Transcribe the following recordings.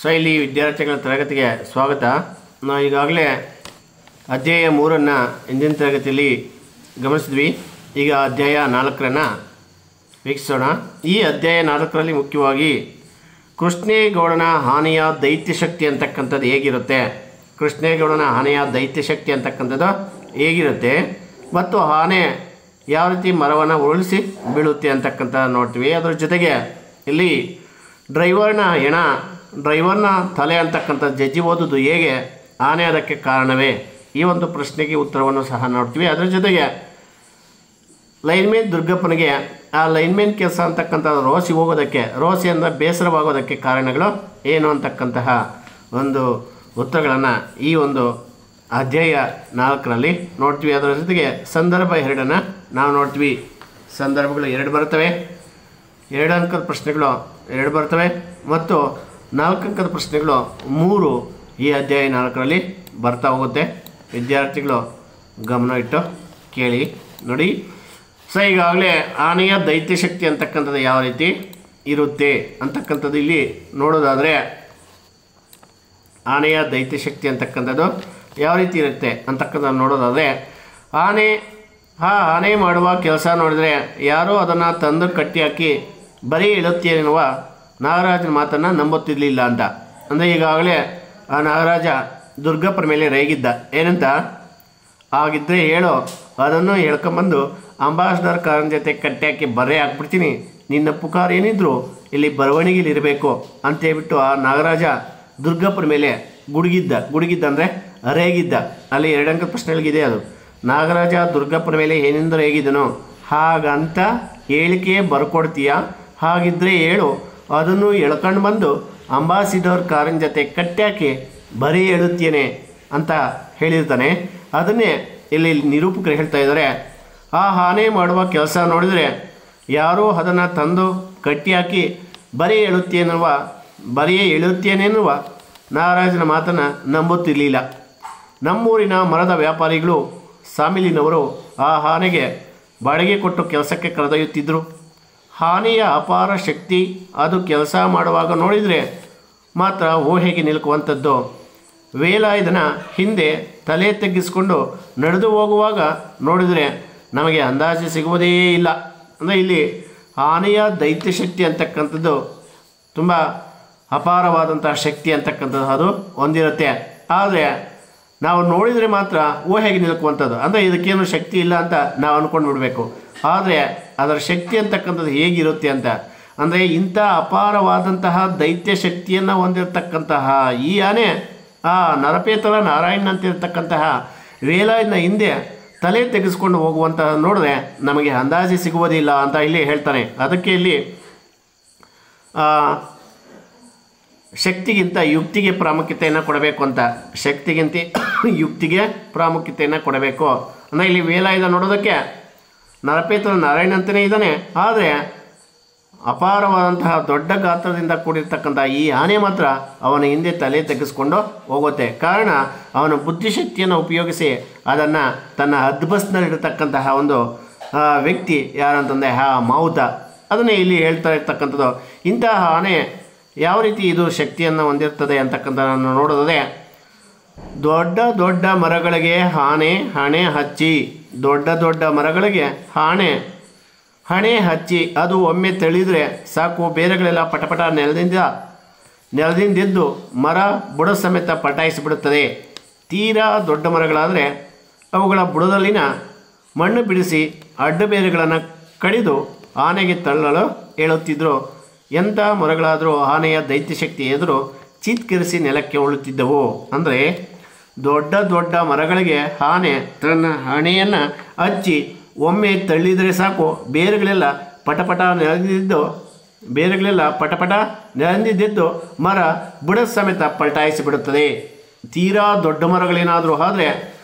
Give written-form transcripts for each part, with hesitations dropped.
ಇಲ್ಲಿ ವಿದ್ಯಾರ್ಥಿಗಳ ತರಗತಿಗೆ ಸ್ವಾಗತ. ನಾವು ಈಗಾಗಲೇ ಅಧ್ಯಾಯ 3 ಇಂದಿನ ತರಗತಿಯಲ್ಲಿ ಗಮನಿಸಿದ್ವಿ. ಈಗ ಅಧ್ಯಾಯ 4 ವೀಕ್ಷಿಸೋಣ. ಈ ಅಧ್ಯಾಯ 4ರಲ್ಲಿ ಮುಖ್ಯವಾಗಿ ಕೃಷ್ಣೇಗೌಡನ ಆನೆಯ ದೈತ್ಯಶಕ್ತಿ ಅಂತಕ್ಕಂಥದ್ದು ಹೇಗಿರುತ್ತೆ, ಕೃಷ್ಣೇಗೌಡನ ಆನೆಯ ದೈತ್ಯಶಕ್ತಿ ಅಂತಕ್ಕಂಥದ್ದು ಹೇಗಿರುತ್ತೆ ಮತ್ತು ಆನೆ ಯಾವ ರೀತಿ ಮರವನ್ನು ಉರುಳಿಸಿ ಬೀಳುತ್ತೆ ಅಂತಕ್ಕಂಥ ನೋಡ್ತೀವಿ. ಅದರ ಜೊತೆಗೆ ಇಲ್ಲಿ ಡ್ರೈವರ್ನ ತಲೆ ಅಂತಕ್ಕಂಥ ಜಜ್ಜಿ ಓದೋದು ಹೇಗೆ, ಆನೆ ಅದಕ್ಕೆ ಕಾರಣವೇ, ಈ ಒಂದು ಪ್ರಶ್ನೆಗೆ ಉತ್ತರವನ್ನು ಸಹ ನೋಡ್ತೀವಿ. ಅದರ ಜೊತೆಗೆ ಲೈನ್ಮೇನ್ ದುರ್ಗಪ್ಪನಿಗೆ ಆ ಲೈನ್ಮೇನ್ ಕೆಲಸ ಅಂತಕ್ಕಂಥ ರೋಸಿಯಿಂದ ಬೇಸರವಾಗೋದಕ್ಕೆ ಕಾರಣಗಳು ಏನು ಅಂತಕ್ಕಂತಹ ಒಂದು ಉತ್ತರಗಳನ್ನು ಈ ಒಂದು ಅಧ್ಯಾಯ 4ರಲ್ಲಿ ನೋಡ್ತೀವಿ. ಅದರ ಜೊತೆಗೆ ಸಂದರ್ಭ 2 ನಾವು ನೋಡ್ತೀವಿ. ಸಂದರ್ಭಗಳು 2 ಬರ್ತವೆ, 2 ಅಂಕದ ಪ್ರಶ್ನೆಗಳು 2 ಬರ್ತವೆ ಮತ್ತು 4 ಅಂಕದ ಪ್ರಶ್ನೆಗಳು 3 ಈ ಅಧ್ಯಾಯ 4ರಲ್ಲಿ ಬರ್ತಾ ಹೋಗುತ್ತೆ. ವಿದ್ಯಾರ್ಥಿಗಳು ಗಮನ ಇಟ್ಟು ಕೇಳಿ ನೋಡಿ. ಈಗಾಗಲೇ ಆನೆಯ ದೈತ್ಯಶಕ್ತಿ ಅಂತಕ್ಕಂಥದ್ದು ಯಾವ ರೀತಿ ಇರುತ್ತೆ ಅಂತಕ್ಕಂಥದ್ದು ಇಲ್ಲಿ ನೋಡೋದಾದರೆ, ಆನೆಯ ದೈತ್ಯಶಕ್ತಿ ಅಂತಕ್ಕಂಥದ್ದು ಯಾವ ರೀತಿ ಇರುತ್ತೆ ಅಂತಕ್ಕಂಥದ್ದು ನೋಡೋದಾದರೆ, ಆನೆ ಮಾಡುವ ಕೆಲಸ ನೋಡಿದರೆ ಯಾರೋ ಅದನ್ನು ತಂದು ಕಟ್ಟಿ ಹಾಕಿ ಬರೀ ಇಳುತ್ತೆ ಎನ್ನುವ ನಾಗರಾಜನ ಮಾತನ್ನು ನಂಬುತ್ತಿರಲಿಲ್ಲ ಅಂತ. ಅಂದರೆ ಈಗಾಗಲೇ ಆ ನಾಗರಾಜ ದುರ್ಗಪ್ಪರ ಮೇಲೆ ರೇಗಿದ್ದ. ಏನಂತ, ಆಗಿದ್ದರೆ ಹೇಳೋ, ಅದನ್ನು ಹೇಳ್ಕೊಂಬಂದು ಅಂಬಾಸಡರ್ ಕಾರನ ಜೊತೆ ಕಟ್ಟಿ ಹಾಕಿ ಬರೆ ಹಾಕ್ಬಿಡ್ತೀನಿ, ನಿನ್ನ ಪುಕಾರ ಏನಿದ್ರು ಇಲ್ಲಿ ಬರವಣಿಗೆಲಿರಬೇಕು ಅಂತೇಳ್ಬಿಟ್ಟು ಆ ನಾಗರಾಜ ದುರ್ಗಪ್ಪರ ಮೇಲೆ ಗುಡುಗಿದ್ದ ಅಂದರೆ ರೇಗಿದ್ದ. ಅಲ್ಲಿ 2 ಅಂಕದ ಪ್ರಶ್ನೆಗಳಿಗಿದೆ. ಅದು ನಾಗರಾಜ ದುರ್ಗಪ್ಪನ ಮೇಲೆ ಏನಿಂದ ರೇಗಿದನೋ ಹಾಗಂತ ಹೇಳಿಕೆ ಬರ್ಕೊಡ್ತೀಯ, ಹಾಗಿದ್ದರೆ ಹೇಳು, ಅದನ್ನು ಎಳ್ಕೊಂಡು ಬಂದು ಅಂಬಾಸಿಡರ್ ಕಾರಿನ ಜೊತೆ ಕಟ್ಟಿ ಹಾಕಿ ಬರೀ ಹೇಳುತ್ತೇನೆ ಅಂತ ಹೇಳಿರ್ತಾನೆ. ಅದನ್ನೇ ಇಲ್ಲಿ ನಿರೂಪಕರು ಹೇಳ್ತಾ ಇದ್ದಾರೆ. ಆ ಆನೆ ಮಾಡುವ ಕೆಲಸ ನೋಡಿದರೆ ಯಾರೋ ಅದನ್ನು ತಂದು ಕಟ್ಟಿ ಹಾಕಿ ಬರೀ ಹೇಳುತ್ತೇನೆನ್ನುವ ನಾಗರಾಜನ ಮಾತನ್ನು ನಂಬುತ್ತಿರಲಿಲ್ಲ. ನಮ್ಮೂರಿನ ಮರದ ವ್ಯಾಪಾರಿಗಳು ಸಾಮಿಲಿನವರು ಆ ಆನೆಗೆ ಬಾಡಿಗೆ ಕೊಟ್ಟು ಕೆಲಸಕ್ಕೆ ಕರೆದೊಯ್ಯುತ್ತಿದ್ದರು. ಆನೆಯ ಅಪಾರ ಶಕ್ತಿ ಅದು ಕೆಲಸ ಮಾಡುವಾಗ ನೋಡಿದರೆ ಮಾತ್ರ ಊಹೆಗೆ ನಿಲುಕುವಂಥದ್ದು. ವೇಲಾಯುಧನ ಹಿಂದೆ ತಲೆ ತಗ್ಗಿಸಿಕೊಂಡು ನಡೆದು ಹೋಗುವಾಗ ನೋಡಿದರೆ ನಮಗೆ ಅಂದಾಜು ಸಿಗುವುದೇ ಇಲ್ಲ. ಅಂದರೆ ಇಲ್ಲಿ ಆನೆಯ ದೈತ್ಯಶಕ್ತಿ ಅಂತಕ್ಕಂಥದ್ದು ತುಂಬ ಅಪಾರವಾದಂತಹ ಶಕ್ತಿ ಅಂತಕ್ಕಂಥದ್ದು ಅದು ಹೊಂದಿರುತ್ತೆ. ಆದರೆ ನಾವು ನೋಡಿದರೆ ಮಾತ್ರ ಊಹೆಗೆ ನಿಲುಕುವಂಥದ್ದು. ಅಂದರೆ ಇದಕ್ಕೇನು ಶಕ್ತಿ ಇಲ್ಲ ಅಂತ ನಾವು ಅಂದ್ಕೊಂಡು ಬಿಡಬೇಕು. ಆದರೆ ಅದರ ಶಕ್ತಿ ಅಂತಕ್ಕಂಥದ್ದು ಹೇಗಿರುತ್ತೆ ಅಂತ ಅಂದರೆ, ಇಂಥ ಅಪಾರವಾದಂತಹ ದೈತ್ಯ ಶಕ್ತಿಯನ್ನು ಹೊಂದಿರತಕ್ಕಂತಹ ಈ ಆನೆ ಆ ನರಪೇತಲ ನಾರಾಯಣ ಅಂತಿರತಕ್ಕಂತಹ ವೇಲಾಯುಧನ ಹಿಂದೆ ತಲೆ ತೆಗೆಸ್ಕೊಂಡು ಹೋಗುವಂತಹ ನೋಡಿದ್ರೆ ನಮಗೆ ಅಂದಾಜು ಸಿಗುವುದಿಲ್ಲ ಅಂತ ಇಲ್ಲಿ ಹೇಳ್ತಾನೆ. ಅದಕ್ಕೆ ಇಲ್ಲಿ ಶಕ್ತಿಗಿಂತ ಯುಕ್ತಿಗೆ ಪ್ರಾಮುಖ್ಯತೆಯನ್ನು ಕೊಡಬೇಕು ಅಂತ, ಶಕ್ತಿಗಿಂತ ಯುಕ್ತಿಗೆ ಪ್ರಾಮುಖ್ಯತೆಯನ್ನು ಕೊಡಬೇಕು. ಅಂದರೆ ಇಲ್ಲಿ ವೇಲಾಯುಧ ನೋಡೋದಕ್ಕೆ ನರಪೇತಲ ನಾರಾಯಣ ಅಂತಲೇ ಇದ್ದಾನೆ, ಆದರೆ ಅಪಾರವಾದಂತಹ ದೊಡ್ಡ ಗಾತ್ರದಿಂದ ಕೂಡಿರ್ತಕ್ಕಂಥ ಈ ಆನೆ ಮಾತ್ರ ಅವನ ಹಿಂದೆ ತಲೆ ತೆಗೆಸ್ಕೊಂಡು ಹೋಗುತ್ತೆ. ಕಾರಣ ಅವನ ಬುದ್ಧಿಶಕ್ತಿಯನ್ನು ಉಪಯೋಗಿಸಿ ಅದನ್ನು ತನ್ನ ಹದ್ಬಸ್ನಲ್ಲಿರತಕ್ಕಂತಹ ಒಂದು ವ್ಯಕ್ತಿ ಯಾರಂತಂದರೆ ಮಾವುತ, ಅದನ್ನೇ ಇಲ್ಲಿ ಹೇಳ್ತಾ ಇರ್ತಕ್ಕಂಥದ್ದು. ಇಂತಹ ಆನೆ ಯಾವ ರೀತಿ ಇದು ಶಕ್ತಿಯನ್ನು ಹೊಂದಿರ್ತದೆ ಅಂತಕ್ಕಂಥದ್ದನ್ನು ನೋಡೋದೇ, ದೊಡ್ಡ ದೊಡ್ಡ ಮರಗಳಿಗೆ ಆನೆ ಹಣೆ ಹಚ್ಚಿ, ದೊಡ್ಡ ದೊಡ್ಡ ಮರಗಳಿಗೆ ಹಣೆ ಹಚ್ಚಿ ಅದು ಒಮ್ಮೆ ತಳ್ಳಿದರೆ ಸಾಕು, ಬೇರೆಗಳೆಲ್ಲ ಪಟಪಟ ನೆಲದಿಂದೆದ್ದು ಮರ ಬುಡ ಸಮೇತ ಪಟಾಯಿಸಿಬಿಡುತ್ತದೆ. ತೀರಾ ದೊಡ್ಡ ಮರಗಳಾದರೆ ಅವುಗಳ ಬುಡದಲ್ಲಿನ ಮಣ್ಣು ಬಿಡಿಸಿ ಅಡ್ಡ ಬೇರುಗಳನ್ನು ಕಡಿದು ಆನೆಗೆ ತಳ್ಳಲು ಹೇಳುತ್ತಿದ್ದರು. ಎಂಥ ಮರಗಳಾದರೂ ಆನೆಯ ದೈತ್ಯಶಕ್ತಿ ಎದುರು ಚೀತ್ಕರಿಸಿ ನೆಲಕ್ಕೆ ಉಳುತ್ತಿದ್ದವು. ಅಂದರೆ ದೊಡ್ಡ ದೊಡ್ಡ ಮರಗಳಿಗೆ ಆನೆ ತನ್ನ ಹಣೆಯನ್ನು ಹಚ್ಚಿ ಒಮ್ಮೆ ತಳ್ಳಿದರೆ ಸಾಕು, ಬೇರುಗಳೆಲ್ಲ ಪಟಪಟ ನೆಲದಿಂದೆದ್ದು ಮರ ಬುಡ ಸಮೇತ ಪಲ್ಟಾಯಿಸಿಬಿಡುತ್ತದೆ. ತೀರಾ ದೊಡ್ಡ ಮರಗಳೇನಾದರೂ ಆದರೆ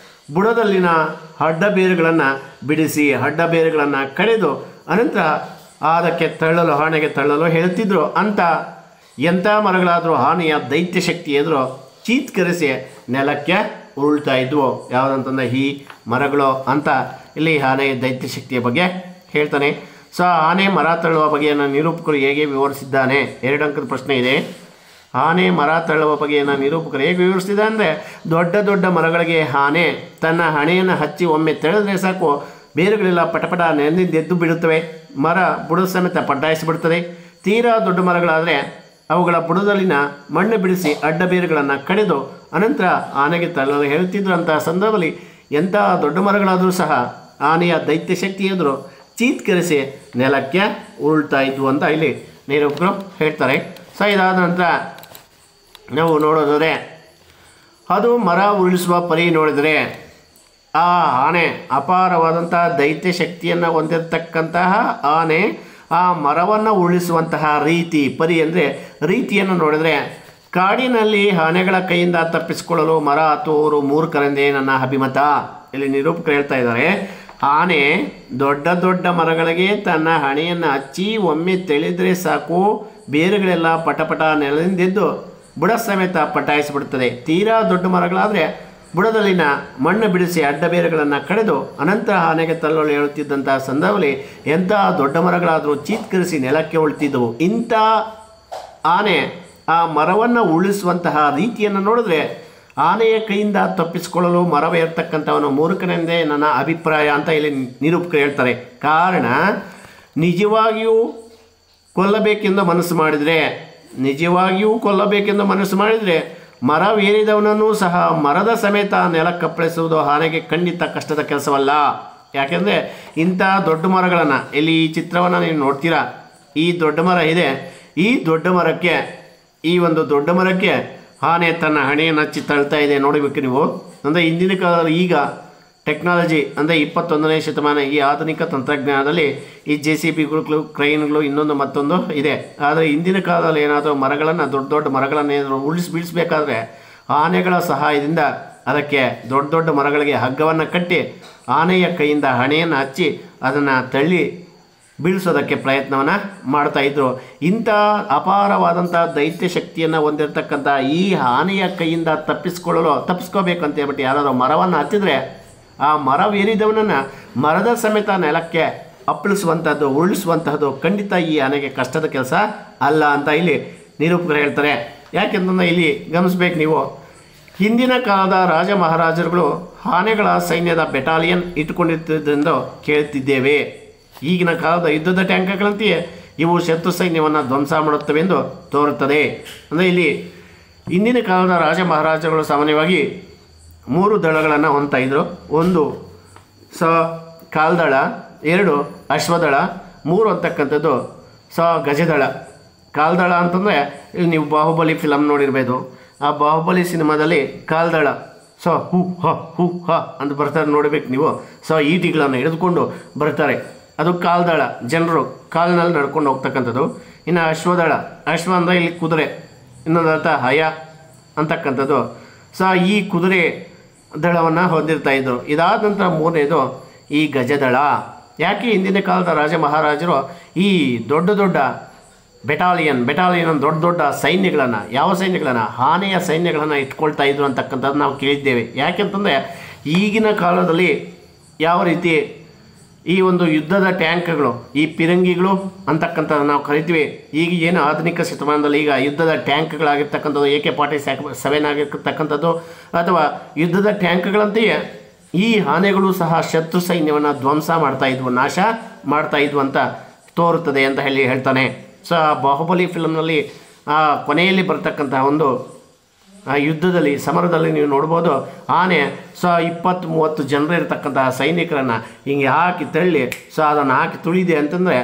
ಬುಡದಲ್ಲಿನ ಅಡ್ಡ ಬೇರುಗಳನ್ನು ಬಿಡಿಸಿ ಅಡ್ಡ ಬೇರುಗಳನ್ನು ಕಡಿದು ಅನಂತರ ಅದಕ್ಕೆ ಆನೆಗೆ ತಳ್ಳಲು ಹೇಳುತ್ತಿದ್ದರು. ಅಂತ ಎಂಥ ಮರಗಳಾದರೂ ಆನೆಯ ದೈತ್ಯಶಕ್ತಿ ಎದುರು ಚೀತ್ಕರಿಸಿ ನೆಲಕ್ಕೆ ಉರುಳ್ತಾ ಇದ್ವು. ಯಾವುದಂತಂದರೆ ಈ ಮರಗಳು ಅಂತ ಇಲ್ಲಿ ಆನೆಯ ದೈತ್ಯಶಕ್ತಿಯ ಬಗ್ಗೆ ಹೇಳ್ತಾನೆ. ಆನೆ ಮರ ತಳ್ಳುವ ಬಗೆಯನ್ನು ನಿರೂಪಕರು ಹೇಗೆ ವಿವರಿಸಿದ್ದಾನೆ. 2 ಅಂಕದ ಪ್ರಶ್ನೆ ಇದೆ. ಆನೆ ಮರ ತಳ್ಳುವ ಬಗೆಯನ್ನು ನಿರೂಪಕರು ಹೇಗೆ ವಿವರಿಸ್ತಿದೆ ಅಂದರೆ, ದೊಡ್ಡ ದೊಡ್ಡ ಮರಗಳಿಗೆ ಆನೆ ತನ್ನ ಹಣೆಯನ್ನು ಹಚ್ಚಿ ಒಮ್ಮೆ ತೆಳೆದ್ರೆ ಸಾಕು, ಬೇರುಗಳೆಲ್ಲ ಪಟಪಟ ನೆನೆದೆದ್ದು ಬಿಡುತ್ತವೆ, ಮರ ಬುಡದ ಸಮೇತ ಪಟಾಯಿಸಿಬಿಡ್ತದೆ. ತೀರಾ ದೊಡ್ಡ ಮರಗಳಾದರೆ ಅವುಗಳ ಬುಡದಲ್ಲಿನ ಮಣ್ಣು ಬಿಡಿಸಿ ಅಡ್ಡ ಬೇರುಗಳನ್ನು ಕಡಿದು ಅನಂತರ ಆನೆಗೆ ತಳ್ಳಲು ಹೇಳುತ್ತಿದ್ರು. ಅಂತಹ ಸಂದರ್ಭದಲ್ಲಿ ಎಂಥ ದೊಡ್ಡ ಮರಗಳಾದರೂ ಸಹ ಆನೆಯ ದೈತ್ಯ ಶಕ್ತಿ ಎದುರು ಚೀತ್ಕರಿಸಿ ನೆಲಕ್ಕೆ ಉರುಳ್ತಾ ಇದ್ವು ಅಂತ ಇಲ್ಲಿ ನಿರೂಪಕರು ಹೇಳ್ತಾರೆ. ಸೊ ಇದಾದ ನಂತರ ನಾವು ನೋಡೋದಾದರೆ, ಅದು ಮರ ಉರುಳಿಸುವ ಪರಿ ನೋಡಿದರೆ ಆ ಆನೆ ಅಪಾರವಾದಂತಹ ದೈತ್ಯ ಶಕ್ತಿಯನ್ನು ಹೊಂದಿರತಕ್ಕಂತಹ ಆನೆ ಆ ಮರವನ್ನು ಉರುಳಿಸುವಂತಹ ರೀತಿ, ಪರಿ ಅಂದರೆ ರೀತಿಯನ್ನು ನೋಡಿದರೆ, ಕಾಡಿನಲ್ಲಿ ಆನೆಗಳ ಕೈಯಿಂದ ತಪ್ಪಿಸಿಕೊಳ್ಳಲು ಮರ ಹತ್ತುವವರು ಮೂರ್ಖರೆಂದೇ ನನ್ನ ಅಭಿಮತ. ಇಲ್ಲಿ ನಿರೂಪಕರು ಹೇಳ್ತಾ ಇದ್ದಾರೆ, ಆನೆ ದೊಡ್ಡ ದೊಡ್ಡ ಮರಗಳಿಗೆ ತನ್ನ ಹಣೆಯನ್ನು ಹಚ್ಚಿ ಒಮ್ಮೆ ತೆಳೆದರೆ ಸಾಕು, ಬೇರುಗಳೆಲ್ಲ ಪಟಪಟ ನೆಲೆದೆದ್ದು ಬುಡ ಸಮೇತ ಪಟಾಯಿಸಿಬಿಡುತ್ತದೆ. ತೀರಾ ದೊಡ್ಡ ಮರಗಳಾದರೆ ಬುಡದಲ್ಲಿನ ಮಣ್ಣು ಬಿಡಿಸಿ ಅಡ್ಡ ಬೇರುಗಳನ್ನು ಕಡಿದು ಅನಂತರ ಆನೆಗೆ ತಳ್ಳಲು ಹೇಳುತ್ತಿದ್ದಂತಹ ಸಂದರ್ಭದಲ್ಲಿ ಎಂಥ ದೊಡ್ಡ ಮರಗಳಾದರೂ ಚೀತ್ಕರಿಸಿ ನೆಲಕ್ಕೆ ಉಳ್ತಿದ್ದವು. ಇಂಥ ಆನೆ ಆ ಮರವನ್ನು ಉರುಳಿಸುವಂತಹ ರೀತಿಯನ್ನು ನೋಡಿದ್ರೆ ಆನೆಯ ಕೈಯಿಂದ ತಪ್ಪಿಸಿಕೊಳ್ಳಲು ಮರವೇ ಇರ್ತಕ್ಕಂಥವನು ಮೂರ್ಖನೆಂದೇ ನನ್ನ ಅಭಿಪ್ರಾಯ ಅಂತ ಇಲ್ಲಿ ನಿರೂಪಕರು ಹೇಳ್ತಾರೆ. ಕಾರಣ, ನಿಜವಾಗಿಯೂ ಕೊಲ್ಲಬೇಕೆಂದು ಮನಸ್ಸು ಮಾಡಿದರೆ ಮರವೇರಿದವನನ್ನು ಸಹ ಮರದ ಸಮೇತ ನೆಲಕ್ಕಪ್ಪಳಿಸುವುದು ಆನೆಗೆ ಖಂಡಿತ ಕಷ್ಟದ ಕೆಲಸವಲ್ಲ. ಯಾಕೆಂದರೆ ಇಂಥ ದೊಡ್ಡ ಮರಗಳನ್ನು, ಇಲ್ಲಿ ಈ ಚಿತ್ರವನ್ನು ನೀವು ನೋಡ್ತೀರಾ, ಈ ದೊಡ್ಡ ಮರ ಇದೆ, ಈ ದೊಡ್ಡ ಮರಕ್ಕೆ ಆನೆ ತನ್ನ ಹಣೆಯನ್ನು ಹಚ್ಚಿ ತಳ್ತಾ ಇದೆ. ನೋಡಬೇಕು ನೀವು. ಅಂದರೆ ಇಂದಿನ ಕಾಲದಲ್ಲಿ ಈಗ ಟೆಕ್ನಾಲಜಿ ಅಂದರೆ 21ನೇ ಶತಮಾನ, ಈ ಆಧುನಿಕ ತಂತ್ರಜ್ಞಾನದಲ್ಲಿ ಈ JCBಗಳು, ಕ್ರೈನ್ಗಳು, ಇನ್ನೊಂದು ಮತ್ತೊಂದು ಇದೆ. ಆದರೆ ಇಂದಿನ ಕಾಲದಲ್ಲಿ ಏನಾದರೂ ಮರಗಳನ್ನು, ದೊಡ್ಡ ದೊಡ್ಡ ಮರಗಳನ್ನು ಏನಾದರೂ ಬೀಳಿಸಬೇಕಾದ್ರೆ ಆನೆಗಳ ಸಹಾಯದಿಂದ ಅದಕ್ಕೆ ದೊಡ್ಡ ದೊಡ್ಡ ಮರಗಳಿಗೆ ಹಗ್ಗವನ್ನು ಕಟ್ಟಿ ಆನೆಯ ಕೈಯಿಂದ ಹಣೆಯನ್ನು ಹಚ್ಚಿ ಅದನ್ನು ತಳ್ಳಿ ಬೀಳಿಸೋದಕ್ಕೆ ಪ್ರಯತ್ನವನ್ನು ಮಾಡ್ತಾಯಿದ್ರು. ಇಂಥ ಅಪಾರವಾದಂಥ ದೈತ್ಯ ಶಕ್ತಿಯನ್ನು ಹೊಂದಿರತಕ್ಕಂಥ ಈ ಆನೆಯ ಕೈಯಿಂದ ತಪ್ಪಿಸ್ಕೋಬೇಕಂತ ಹೇಳ್ಬಿಟ್ಟು ಯಾರಾದರೂ ಮರವನ್ನು ಹತ್ತಿದ್ರೆ ಆ ಮರವೇರಿದವನನ್ನು ಮರದ ಸಮೇತ ನೆಲಕ್ಕೆ ಅಪ್ಪಳಿಸುವಂಥದ್ದು, ಉರುಳಿಸುವಂತಹದ್ದು ಖಂಡಿತ ಈ ಆನೆಗೆ ಕಷ್ಟದ ಕೆಲಸ ಅಲ್ಲ ಅಂತ ಇಲ್ಲಿ ನಿರೂಪಕರು ಹೇಳ್ತಾರೆ. ಯಾಕೆಂತಂದರೆ ಇಲ್ಲಿ ಗಮನಿಸ್ಬೇಕು ನೀವು, ಹಿಂದಿನ ಕಾಲದ ರಾಜ ಮಹಾರಾಜರುಗಳು ಆನೆಗಳ ಸೈನ್ಯದ ಬೆಟಾಲಿಯನ್ ಇಟ್ಟುಕೊಂಡಿದ್ದರಿಂದ ಕೇಳುತ್ತಿದ್ದೇವೆ. ಈಗಿನ ಕಾಲದ ಯುದ್ಧದ ಟ್ಯಾಂಕ್ಗಳಂತೆಯೇ ಇವು ಶತ್ರು ಸೈನ್ಯವನ್ನು ಧ್ವಂಸ ಮಾಡುತ್ತವೆ ಎಂದು ತೋರುತ್ತದೆ. ಅಂದರೆ ಇಲ್ಲಿ ಹಿಂದಿನ ಕಾಲದ ರಾಜ ಮಹಾರಾಜರುಗಳು ಸಾಮಾನ್ಯವಾಗಿ 3 ದಳಗಳನ್ನು ಹೊಂದ್ತಾ ಇದ್ದರು. 1 ಕಾಲ್ದಳ, 2 ಅಶ್ವದಳ, 3 ಅಂತಕ್ಕಂಥದ್ದು ಗಜದಳ. ಕಾಲ್ದಳ ಅಂತಂದರೆ ಇಲ್ಲಿ ನೀವು ಬಾಹುಬಲಿ ಫಿಲಮ್ ನೋಡಿರ್ಬೋದು. ಆ ಬಾಹುಬಲಿ ಸಿನಿಮಾದಲ್ಲಿ ಕಾಲ್ದಳ ಹೂ ಹ ಅಂತ ಬರ್ತಾರೆ, ನೋಡಬೇಕು ನೀವು. ಈಟಿಗಳನ್ನು ಹಿಡಿದುಕೊಂಡು ಬರ್ತಾರೆ, ಅದು ಕಾಲ್ದಳ, ಜನರು ಕಾಲಿನಲ್ಲಿ ನಡ್ಕೊಂಡು ಹೋಗ್ತಕ್ಕಂಥದ್ದು. ಇನ್ನು ಅಶ್ವದಳ, ಅಶ್ವ ಅಂದರೆ ಇಲ್ಲಿ ಕುದುರೆ, ಇನ್ನೊಂದು ಅರ್ಥ ಹಯ ಅಂತಕ್ಕಂಥದ್ದು. ಈ ಕುದುರೆ ದಳವನ್ನು ಹೊಂದಿರ್ತಾ ಇದ್ದರು. ಇದಾದ ನಂತರ 3ನೇದು ಈ ಗಜದಳ. ಯಾಕೆ ಹಿಂದಿನ ಕಾಲದ ರಾಜ ಮಹಾರಾಜರು ಈ ದೊಡ್ಡ ದೊಡ್ಡ ಬೆಟಾಲಿಯನ್ ದೊಡ್ಡ ದೊಡ್ಡ ಸೈನ್ಯಗಳನ್ನು, ಯಾವ ಸೈನ್ಯಗಳನ್ನು, ಆನೆಯ ಸೈನ್ಯಗಳನ್ನು ಇಟ್ಕೊಳ್ತಾ ಇದ್ರು ಅಂತಕ್ಕಂಥದ್ದು ನಾವು ಕೇಳಿದ್ದೇವೆ. ಯಾಕೆಂತಂದರೆ ಈಗಿನ ಕಾಲದಲ್ಲಿ ಯಾವ ರೀತಿ ಈ ಒಂದು ಯುದ್ಧದ ಟ್ಯಾಂಕ್ಗಳು, ಈ ಪಿರಂಗಿಗಳು ಅಂತಕ್ಕಂಥದ್ದು ನಾವು ಕರಿತೀವಿ. ಈಗ ಏನು ಆಧುನಿಕ ಶತಮಾನದಲ್ಲಿ ಈಗ ಯುದ್ಧದ ಟ್ಯಾಂಕ್ಗಳಾಗಿರ್ತಕ್ಕಂಥದ್ದು, AK-47 ಆಗಿರ್ತಕ್ಕಂಥದ್ದು ಅಥವಾ ಯುದ್ಧದ ಟ್ಯಾಂಕ್ಗಳಂತೆಯೇ ಈ ಆನೆಗಳು ಸಹ ಶತ್ರು ಸೈನ್ಯವನ್ನು ಧ್ವಂಸ ಮಾಡ್ತಾಯಿದ್ವು, ನಾಶ ಮಾಡ್ತಾಯಿದ್ವು ಅಂತ ತೋರುತ್ತದೆ ಅಂತ ಹೇಳ್ತಾನೆ. ಬಾಹುಬಲಿ ಫಿಲಮ್ನಲ್ಲಿ ಕೊನೆಯಲ್ಲಿ ಬರ್ತಕ್ಕಂತಹ ಒಂದು ಯುದ್ಧದಲ್ಲಿ, ಸಮರದಲ್ಲಿ ನೀವು ನೋಡ್ಬೋದು, ಆನೆ 20-30 ಜನರು ಇರತಕ್ಕಂತಹ ಸೈನಿಕರನ್ನು ಹಿಂಗೆ ಹಾಕಿ ತಳ್ಳಿ ಅದನ್ನು ಹಾಕಿ ತುಳಿದೆ ಅಂತಂದರೆ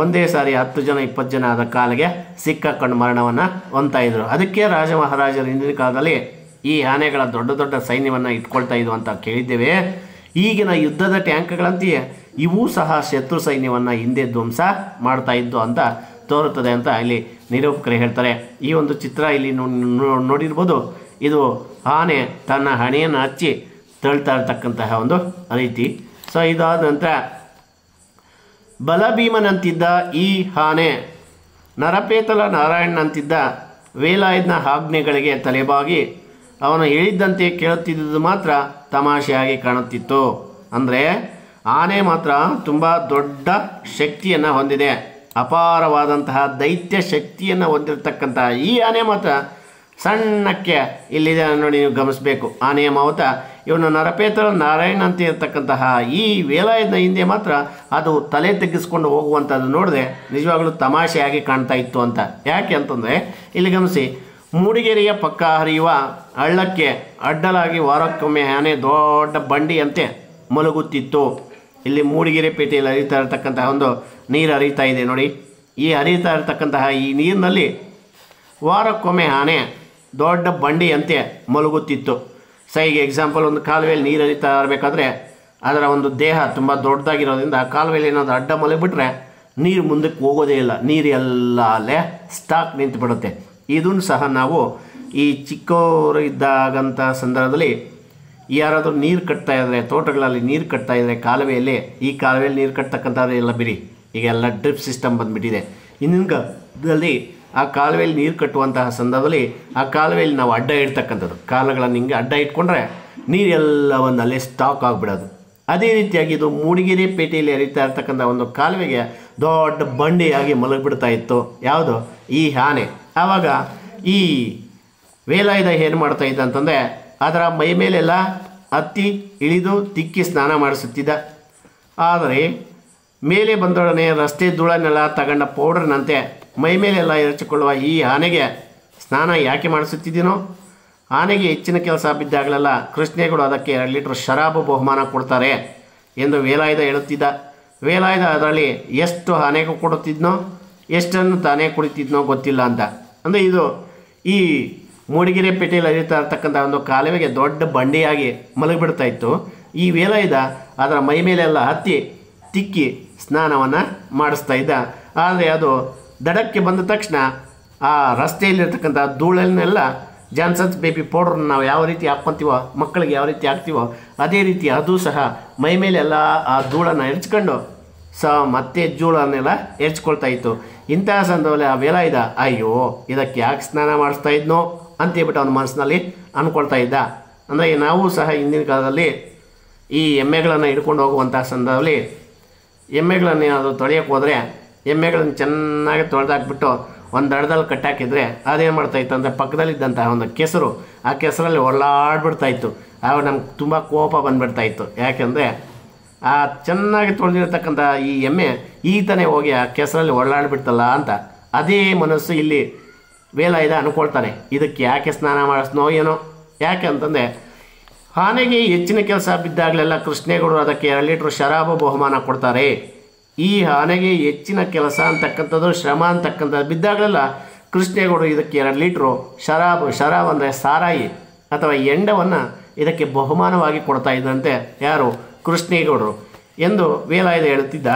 ಒಂದೇ ಸಾರಿ 10 ಜನ 20 ಜನ ಆದ ಕಾಲಿಗೆ ಸಿಕ್ಕಾಕೊಂಡು ಮರಣವನ್ನು ಹೊಂದ್ತಾಯಿದ್ರು. ಅದಕ್ಕೆ ರಾಜ ಮಹಾರಾಜರು ಹಿಂದಿನ ಕಾಲದಲ್ಲಿ ಈ ಆನೆಗಳ ದೊಡ್ಡ ದೊಡ್ಡ ಸೈನ್ಯವನ್ನು ಇಟ್ಕೊಳ್ತಾ ಇದ್ವು ಅಂತ ಕೇಳಿದ್ದೇವೆ. ಈಗಿನ ಯುದ್ಧದ ಟ್ಯಾಂಕ್ಗಳಂತೆಯೇ ಇವೂ ಸಹ ಶತ್ರು ಸೈನ್ಯವನ್ನು ಹಿಂದೆ ಧ್ವಂಸ ಮಾಡ್ತಾ ಇದ್ದು ಅಂತ ತೋರುತ್ತದೆ ಅಂತ ಇಲ್ಲಿ ನಿರೂಪಕರು ಹೇಳ್ತಾರೆ. ಈ ಒಂದು ಚಿತ್ರ ಇಲ್ಲಿ ನೋಡಿರ್ಬೋದು. ಇದು ಆನೆ ತನ್ನ ಹಣೆಯನ್ನು ಹಚ್ಚಿ ತಳ್ತಾ ಇರ್ತಕ್ಕಂತಹ ಒಂದು ರೀತಿ. ಇದಾದ ನಂತರ ಬಲಭೀಮನಂತಿದ್ದ ಈ ಆನೆ ನರಪೇತಲ ನಾರಾಯಣನಂತಿದ್ದ ವೇಲಾಯುಧನ ಆಜ್ಞೆಗಳಿಗೆ ತಲೆಬಾಗಿ ಅವನು ಹೇಳಿದ್ದಂತೆ ಕೇಳುತ್ತಿದ್ದುದು ಮಾತ್ರ ತಮಾಷೆಯಾಗಿ ಕಾಣುತ್ತಿತ್ತು. ಅಂದರೆ ಆನೆ ಮಾತ್ರ ತುಂಬ ದೊಡ್ಡ ಶಕ್ತಿಯನ್ನು ಹೊಂದಿದೆ, ಅಪಾರವಾದಂತಹ ದೈತ್ಯ ಶಕ್ತಿಯನ್ನು ಹೊಂದಿರತಕ್ಕಂತಹ ಈ ಆನೆ ಮಾತ್ರ ಸಣ್ಣಕ್ಕೆ ಇಲ್ಲಿದೆ ನೋಡಿ, ನೀವು ಗಮನಿಸಬೇಕು. ಆನೆಯ ಮಾವುತ ಇವನು ನರಪೇತ್ರ ನಾರಾಯಣ ಅಂತ ಇರತಕ್ಕಂತಹ ಈ ವೇಲಾಯುಧನ ಹಿಂದೆ ಮಾತ್ರ ಅದು ತಲೆ ತೆಗೆಸ್ಕೊಂಡು ಹೋಗುವಂಥದ್ದು ನೋಡಿದೆ ನಿಜವಾಗ್ಲೂ ತಮಾಷೆಯಾಗಿ ಕಾಣ್ತಾ ಇತ್ತು ಅಂತ. ಯಾಕೆ ಅಂತಂದರೆ ಇಲ್ಲಿ ಗಮನಿಸಿ, ಮೂಡಿಗೆರೆಯ ಪಕ್ಕ ಹರಿಯುವ ಹಳ್ಳಕ್ಕೆ ಅಡ್ಡಲಾಗಿ ವಾರಕ್ಕೊಮ್ಮೆ ಆನೆ ದೊಡ್ಡ ಬಂಡಿಯಂತೆ ಮಲಗುತ್ತಿತ್ತು. ಇಲ್ಲಿ ಮೂಡಿಗೆರೆ ಪೇಟೆಯಲ್ಲಿ ಹರಿತಾ ಇರತಕ್ಕಂತಹ ಒಂದು ನೀರು ಹರಿತಾ ಇದೆ ನೋಡಿ. ಈ ಹರಿತಾ ಇರತಕ್ಕಂತಹ ಈ ನೀರಿನಲ್ಲಿ ವಾರಕ್ಕೊಮ್ಮೆ ಆನೆ ದೊಡ್ಡ ಬಂಡಿಯಂತೆ ಮಲಗುತ್ತಿತ್ತು. ಈಗ ಎಕ್ಸಾಂಪಲ್, ಒಂದು ಕಾಲುವೆಯಲ್ಲಿ ನೀರು ಹರಿತಾ ಇರಬೇಕಾದ್ರೆ ಅದರ ಒಂದು ದೇಹ ತುಂಬ ದೊಡ್ಡದಾಗಿರೋದ್ರಿಂದ ಆ ಕಾಲುವೆಯಲ್ಲಿ ಏನಾದರೂ ಅಡ್ಡ ಮಲಗಿಬಿಟ್ರೆ ನೀರು ಮುಂದಕ್ಕೆ ಹೋಗೋದೇ ಇಲ್ಲ, ನೀರು ಎಲ್ಲ ಅಲ್ಲೇ ಸ್ಟಾಕ್ ನಿಂತು ಬಿಡುತ್ತೆ. ಇದನ್ನು ಸಹ ನಾವು ಈ ಚಿಕ್ಕವರು ಇದ್ದಾಗಂಥ ಸಂದರ್ಭದಲ್ಲಿ ಯಾರಾದರೂ ನೀರು ಕಟ್ತಾ ಇದ್ದರೆ, ತೋಟಗಳಲ್ಲಿ ನೀರು ಕಟ್ತಾ ಇದ್ದರೆ ಕಾಲುವೆಯಲ್ಲಿ, ಈ ಕಾಲುವೆಯಲ್ಲಿ ನೀರು ಕಟ್ತಕ್ಕಂಥದ್ದು ಎಲ್ಲ ಬಿಡಿ, ಈಗ ಎಲ್ಲ ಡ್ರಿಪ್ ಸಿಸ್ಟಮ್ ಬಂದುಬಿಟ್ಟಿದೆ. ಇನ್ನೊಂದು ಕಾಲದಲ್ಲಿ ಆ ಕಾಲುವೆಯಲ್ಲಿ ನೀರು ಕಟ್ಟುವಂತಹ ಸಂದರ್ಭದಲ್ಲಿ ಆ ಕಾಲುವೆಯಲ್ಲಿ ನಾವು ಅಡ್ಡ ಇಡ್ತಕ್ಕಂಥದ್ದು, ಕಾಲುಗಳನ್ನು ಹಿಂಗೆ ಅಡ್ಡ ಇಟ್ಕೊಂಡ್ರೆ ನೀರೆಲ್ಲ ಒಂದು ಅಲ್ಲೇ ಸ್ಟಾಕ್ ಆಗಿಬಿಡೋದು. ಅದೇ ರೀತಿಯಾಗಿ ಇದು ಮೂಡಿಗೆರೆ ಪೇಟೆಯಲ್ಲಿ ಹರಿತಾ ಇರ್ತಕ್ಕಂಥ ಒಂದು ಕಾಲುವೆಗೆ ದೊಡ್ಡ ಬಂಡಿಯಾಗಿ ಮಲಗಿಬಿಡ್ತಾ ಇತ್ತು ಯಾವುದು, ಈ ಆನೆ. ಆವಾಗ ಈ ವೇಲಾಯುಧ ಏನು ಮಾಡ್ತಾ ಇದ್ದ ಅಂತಂದರೆ ಅದರ ಮೈ ಮೇಲೆಲ್ಲ ಹತ್ತಿ ಇಳಿದು ತಿಕ್ಕಿ ಸ್ನಾನ ಮಾಡಿಸುತ್ತಿದ್ದ. ಆದರೆ ಮೇಲೆ ಬಂದೊಡನೆ ರಸ್ತೆ ಧೂಳನ್ನೆಲ್ಲ ತಗೊಂಡ ಪೌಡರ್ನಂತೆ ಮೈ ಮೇಲೆಲ್ಲ ಎರಚಿಕೊಳ್ಳುವ ಈ ಆನೆಗೆ ಸ್ನಾನ ಯಾಕೆ ಮಾಡಿಸುತ್ತಿದ್ದೀನೋ, ಆನೆಗೆ ಹೆಚ್ಚಿನ ಕೆಲಸ ಬಿದ್ದಾಗಲೆಲ್ಲ ಕೃಷ್ಣೇಗೌಡ ಅದಕ್ಕೆ 2 ಲೀಟ್ರ್ ಶರಾಬು ಬಹುಮಾನ ಕೊಡ್ತಾರೆ ಎಂದು ವೇಲಾಯುಧ ಹೇಳುತ್ತಿದ್ದ. ವೇಲಾಯುಧ ಅದರಲ್ಲಿ ಎಷ್ಟು ಆನೆಗೂ ಕೊಡುತ್ತಿದ್ನೋ ಎಷ್ಟನ್ನು ತಾನೇ ಕುಡಿತಿದ್ನೋ ಗೊತ್ತಿಲ್ಲ ಅಂತ. ಅಂದರೆ ಇದು ಈ ಮೂಡಿಗೆರೆ ಪೇಟೆಯಲ್ಲಿ ಹರಿತಾ ಇರ್ತಕ್ಕಂಥ ಒಂದು ಕಾಲುವೆಗೆ ದೊಡ್ಡ ಬಂಡಿಯಾಗಿ ಮಲಗಿಬಿಡ್ತಾ ಇತ್ತು. ಈ ವೇಲಾಯುಧ ಅದರ ಮೈ ಮೇಲೆಲ್ಲ ಹತ್ತಿ ತಿಕ್ಕಿ ಸ್ನಾನವನ್ನು ಮಾಡಿಸ್ತಾ ಇದ್ದ. ಆದರೆ ಅದು ದಡಕ್ಕೆ ಬಂದ ತಕ್ಷಣ ಆ ರಸ್ತೆಯಲ್ಲಿರ್ತಕ್ಕಂಥ ಧೂಳನ್ನೆಲ್ಲ ಜಾನ್ಸನ್ಸ್ ಬೇಬಿ ಪೌಡ್ರನ್ನ ನಾವು ಯಾವ ರೀತಿ ಹಾಕ್ಕೊತೀವೋ, ಮಕ್ಕಳಿಗೆ ಯಾವ ರೀತಿ ಹಾಕ್ತೀವೋ ಅದೇ ರೀತಿ ಅದು ಸಹ ಮೈ ಮೇಲೆಲ್ಲ ಆ ಧೂಳನ್ನು ಎರಚ್ಕೊಂಡು ಮತ್ತೆ ಧೂಳನ್ನೆಲ್ಲ ಎರಚ್ಕೊಳ್ತಾ ಇತ್ತು. ಇಂತಹ ಸಂದರ್ಭದಲ್ಲಿ ಆ ವೇಲಾಯುಧ ಅಯ್ಯೋ ಇದಕ್ಕೆ ಯಾಕೆ ಸ್ನಾನ ಮಾಡಿಸ್ತಾ ಇದ್ನೋ ಅಂತೇಳ್ಬಿಟ್ಟು ಅವನ ಮನಸ್ಸಿನಲ್ಲಿ ಅಂದ್ಕೊಳ್ತಾ ಇದ್ದ. ಅಂದರೆ ನಾವು ಸಹ ಹಿಂದಿನ ಕಾಲದಲ್ಲಿ ಈ ಎಮ್ಮೆಗಳನ್ನು ಹಿಡ್ಕೊಂಡು ಹೋಗುವಂಥ ಸಂದರ್ಭದಲ್ಲಿ ಎಮ್ಮೆಗಳನ್ನು ಏನಾದರೂ ತೊಳೆಯೋಕ್ಕೆ ಹೋದರೆ ಎಮ್ಮೆಗಳನ್ನು ಚೆನ್ನಾಗಿ ತೊಳೆದಾಕ್ಬಿಟ್ಟು ಒಂದು ದಡದಲ್ಲಿ ಕಟ್ಟಾಕಿದ್ರೆ ಅದೇನು ಮಾಡ್ತಾಯಿತ್ತು ಅಂದರೆ ಪಕ್ಕದಲ್ಲಿದ್ದಂತಹ ಒಂದು ಕೆಸರು, ಆ ಕೆಸರಲ್ಲಿ ಒಳ್ಳಾಡ್ಬಿಡ್ತಾಯಿತ್ತು. ಆವಾಗ ನಮ್ಗೆ ತುಂಬ ಕೋಪ ಬಂದುಬಿಡ್ತಾಯಿತ್ತು. ಯಾಕೆಂದರೆ ಆ ಚೆನ್ನಾಗಿ ತೊಳೆದಿರ್ತಕ್ಕಂಥ ಈ ಎಮ್ಮೆ ಈತನೇ ಹೋಗಿ ಆ ಕೆಸರಲ್ಲಿ ಒಳ್ಳಾಡ್ಬಿಡ್ತಲ್ಲ ಅಂತ. ಅದೇ ಮನಸ್ಸು ಇಲ್ಲಿ ವೇಲಾಯುಧ ಅನ್ಕೊಳ್ತಾನೆ, ಇದಕ್ಕೆ ಯಾಕೆ ಸ್ನಾನ ಮಾಡಿಸ್ನೋ ಏನೋ. ಯಾಕೆ ಅಂತಂದರೆ ಆನೆಗೆ ಹೆಚ್ಚಿನ ಕೆಲಸ ಬಿದ್ದಾಗಲೆಲ್ಲ ಕೃಷ್ಣೇಗೌಡರು ಅದಕ್ಕೆ 2 ಲೀಟ್ರ್ ಶರಾಬು ಬಹುಮಾನ ಕೊಡ್ತಾರೆ. ಈ ಆನೆಗೆ ಹೆಚ್ಚಿನ ಕೆಲಸ ಅಂತಕ್ಕಂಥದ್ದು, ಶ್ರಮ ಅಂತಕ್ಕಂಥದ್ದು ಬಿದ್ದಾಗಲೆಲ್ಲ ಕೃಷ್ಣೇಗೌಡರು ಇದಕ್ಕೆ 2 ಲೀಟ್ರು ಶರಾಬ್ ಅಂದರೆ ಸಾರಾಯಿ ಅಥವಾ ಎಂಡವನ್ನು ಇದಕ್ಕೆ ಬಹುಮಾನವಾಗಿ ಕೊಡ್ತಾ ಇದ್ದಂತೆ ಯಾರು, ಕೃಷ್ಣೇಗೌಡರು ಎಂದು ವೇಲಾಯುಧ ಹೇಳುತ್ತಿದ್ದ.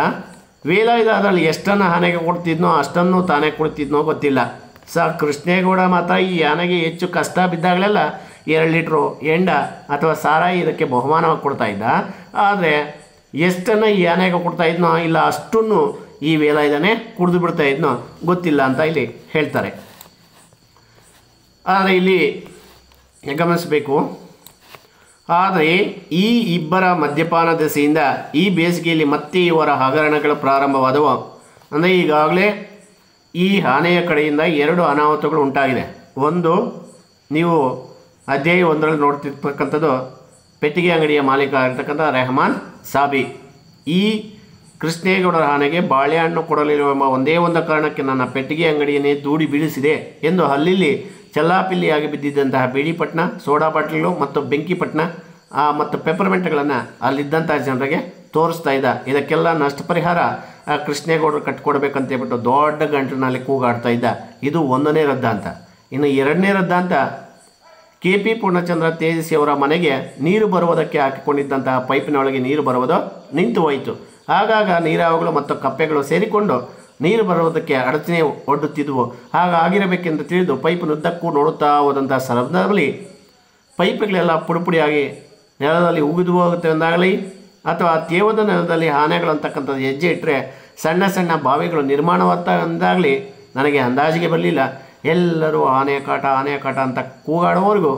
ವೇಲಾಯುಧ ಅದರಲ್ಲಿ ಎಷ್ಟನ್ನು ಆನೆಗೆ ಕೊಡ್ತಿದ್ನೋ ಅಷ್ಟನ್ನು ತಾನೇ ಕೊಡ್ತಿದ್ನೋ ಗೊತ್ತಿಲ್ಲ. ಕೃಷ್ಣೇಗೌಡ ಮಾತ್ರ ಈ ಆನೆಗೆ ಹೆಚ್ಚು ಕಷ್ಟ ಬಿದ್ದಾಗಲೆಲ್ಲ 2 ಲೀಟ್ರು ಎಂಡ ಅಥವಾ ಸಾರಾಯಿ ಇದಕ್ಕೆ ಬಹುಮಾನವಾಗಿ ಕೊಡ್ತಾ ಇದ್ದ. ಆದರೆ ಎಷ್ಟನ್ನು ಈ ಆನೆಗೆ ಕೊಡ್ತಾ ಇದ್ನೋ ಇಲ್ಲ ಅಷ್ಟನ್ನು ಈ ವೇಲಾಯುಧನೇ ಕುಡಿದು ಬಿಡ್ತಾ ಇದ್ನೋ ಗೊತ್ತಿಲ್ಲ ಅಂತ ಇಲ್ಲಿ ಹೇಳ್ತಾರೆ. ಆದರೆ ಇಲ್ಲಿ ಗಮನಿಸಬೇಕು, ಆದರೆ ಈ ಇಬ್ಬರ ಮದ್ಯಪಾನ ದೆಸೆಯಿಂದ ಈ ಬೇಸಿಗೆಯಲ್ಲಿ ಮತ್ತೆ ಇವರ ಹಗರಣಗಳು ಪ್ರಾರಂಭವಾದವು. ಅಂದರೆ ಈಗಾಗಲೇ ಈ ಆನೆಯ ಕಡೆಯಿಂದ 2 ಅನಾಹುತಗಳು ಉಂಟಾಗಿದೆ. ಒಂದು ನೀವು ಅಧ್ಯಾಯ 1ರಲ್ಲಿ ನೋಡ್ತಿರ್ತಕ್ಕಂಥದ್ದು ಪೆಟ್ಟಿಗೆ ಅಂಗಡಿಯ ಮಾಲೀಕ ಆಗಿರ್ತಕ್ಕಂಥ ರೆಹಮಾನ್ ಸಾಬಿ. ಈ ಕೃಷ್ಣೇಗೌಡರ ಆನೆಗೆ ಬಾಳೆಹಣ್ಣು ಕೊಡಲಿರುವ ಎಂಬ ಒಂದೇ ಒಂದು ಕಾರಣಕ್ಕೆ ನನ್ನ ಪೆಟ್ಟಿಗೆ ಅಂಗಡಿಯನ್ನೇ ದೂಡಿ ಬೀಳಿಸಿದೆ ಎಂದು ಅಲ್ಲಿ ಚೆಲ್ಲಾಪಿಲ್ಲಿಯಾಗಿ ಬಿದ್ದಿದ್ದಂತಹ ಬೀಡಿಪಟ್ಟಣ, ಸೋಡಾ ಬಾಟ್ಲಿಗಳು ಮತ್ತು ಬೆಂಕಿಪಟ್ಟಣ ಮತ್ತು ಪೆಪರ್ಮೆಂಟ್ಗಳನ್ನು ಅಲ್ಲಿದ್ದಂಥ ಜನರಿಗೆ ತೋರಿಸ್ತಾ ಇದ್ದ. ಇದಕ್ಕೆಲ್ಲ ನಷ್ಟ ಪರಿಹಾರ ಕೃಷ್ಣೇಗೌಡರು ಕಟ್ಕೊಡ್ಬೇಕಂತ ಹೇಳ್ಬಿಟ್ಟು ದೊಡ್ಡ ಗಂಟಲಿನಲ್ಲಿ ಕೂಗಾಡ್ತಾ ಇದ್ದ. ಇದು 1ನೇ ರದ್ದಾಂತ. ಇನ್ನು 2ನೇ ರದ್ದಾಂತ, KP ಪೂರ್ಣಚಂದ್ರ ತೇಜಸ್ವಿ ಅವರ ಮನೆಗೆ ನೀರು ಬರುವುದಕ್ಕೆ ಹಾಕಿಕೊಂಡಿದ್ದಂತಹ ಪೈಪಿನೊಳಗೆ ನೀರು ಬರುವುದು ನಿಂತು ಹೋಯಿತು. ಆಗಾಗ ನೀರಾವಗಳು ಮತ್ತು ಕಪ್ಪೆಗಳು ಸೇರಿಕೊಂಡು ನೀರು ಬರುವುದಕ್ಕೆ ಅಡಚಣೆ ಒಡ್ಡುತ್ತಿದ್ದವು. ಹಾಗಾಗಿರಬೇಕೆಂದು ತಿಳಿದು ಪೈಪಿನುದ್ದಕ್ಕೂ ನೋಡುತ್ತಾ ಹೋದಂಥ ಸಂದರ್ಭದಲ್ಲಿ ಪೈಪ್ಗಳೆಲ್ಲ ಪುಡಿಪುಡಿಯಾಗಿ ನೆಲದಲ್ಲಿ ಉಗಿದು ಹೋಗುತ್ತೆ ಎಂದಾಗಲಿ ಅಥವಾ ತೇವದ ನೆಲದಲ್ಲಿ ಆನೆಗಳು ಅಂತಕ್ಕಂಥದ್ದು ಹೆಜ್ಜೆ ಇಟ್ಟರೆ ಸಣ್ಣ ಸಣ್ಣ ಬಾವಿಗಳು ನಿರ್ಮಾಣವಾಗ್ತಾ ಎಂದಾಗಲಿ ನನಗೆ ಅಂದಾಜಿಗೆ ಬರಲಿಲ್ಲ. ಎಲ್ಲರೂ ಆನೆ ಕಾಟ ಅಂತ ಕೂಗಾಡುವವರೆಗೂ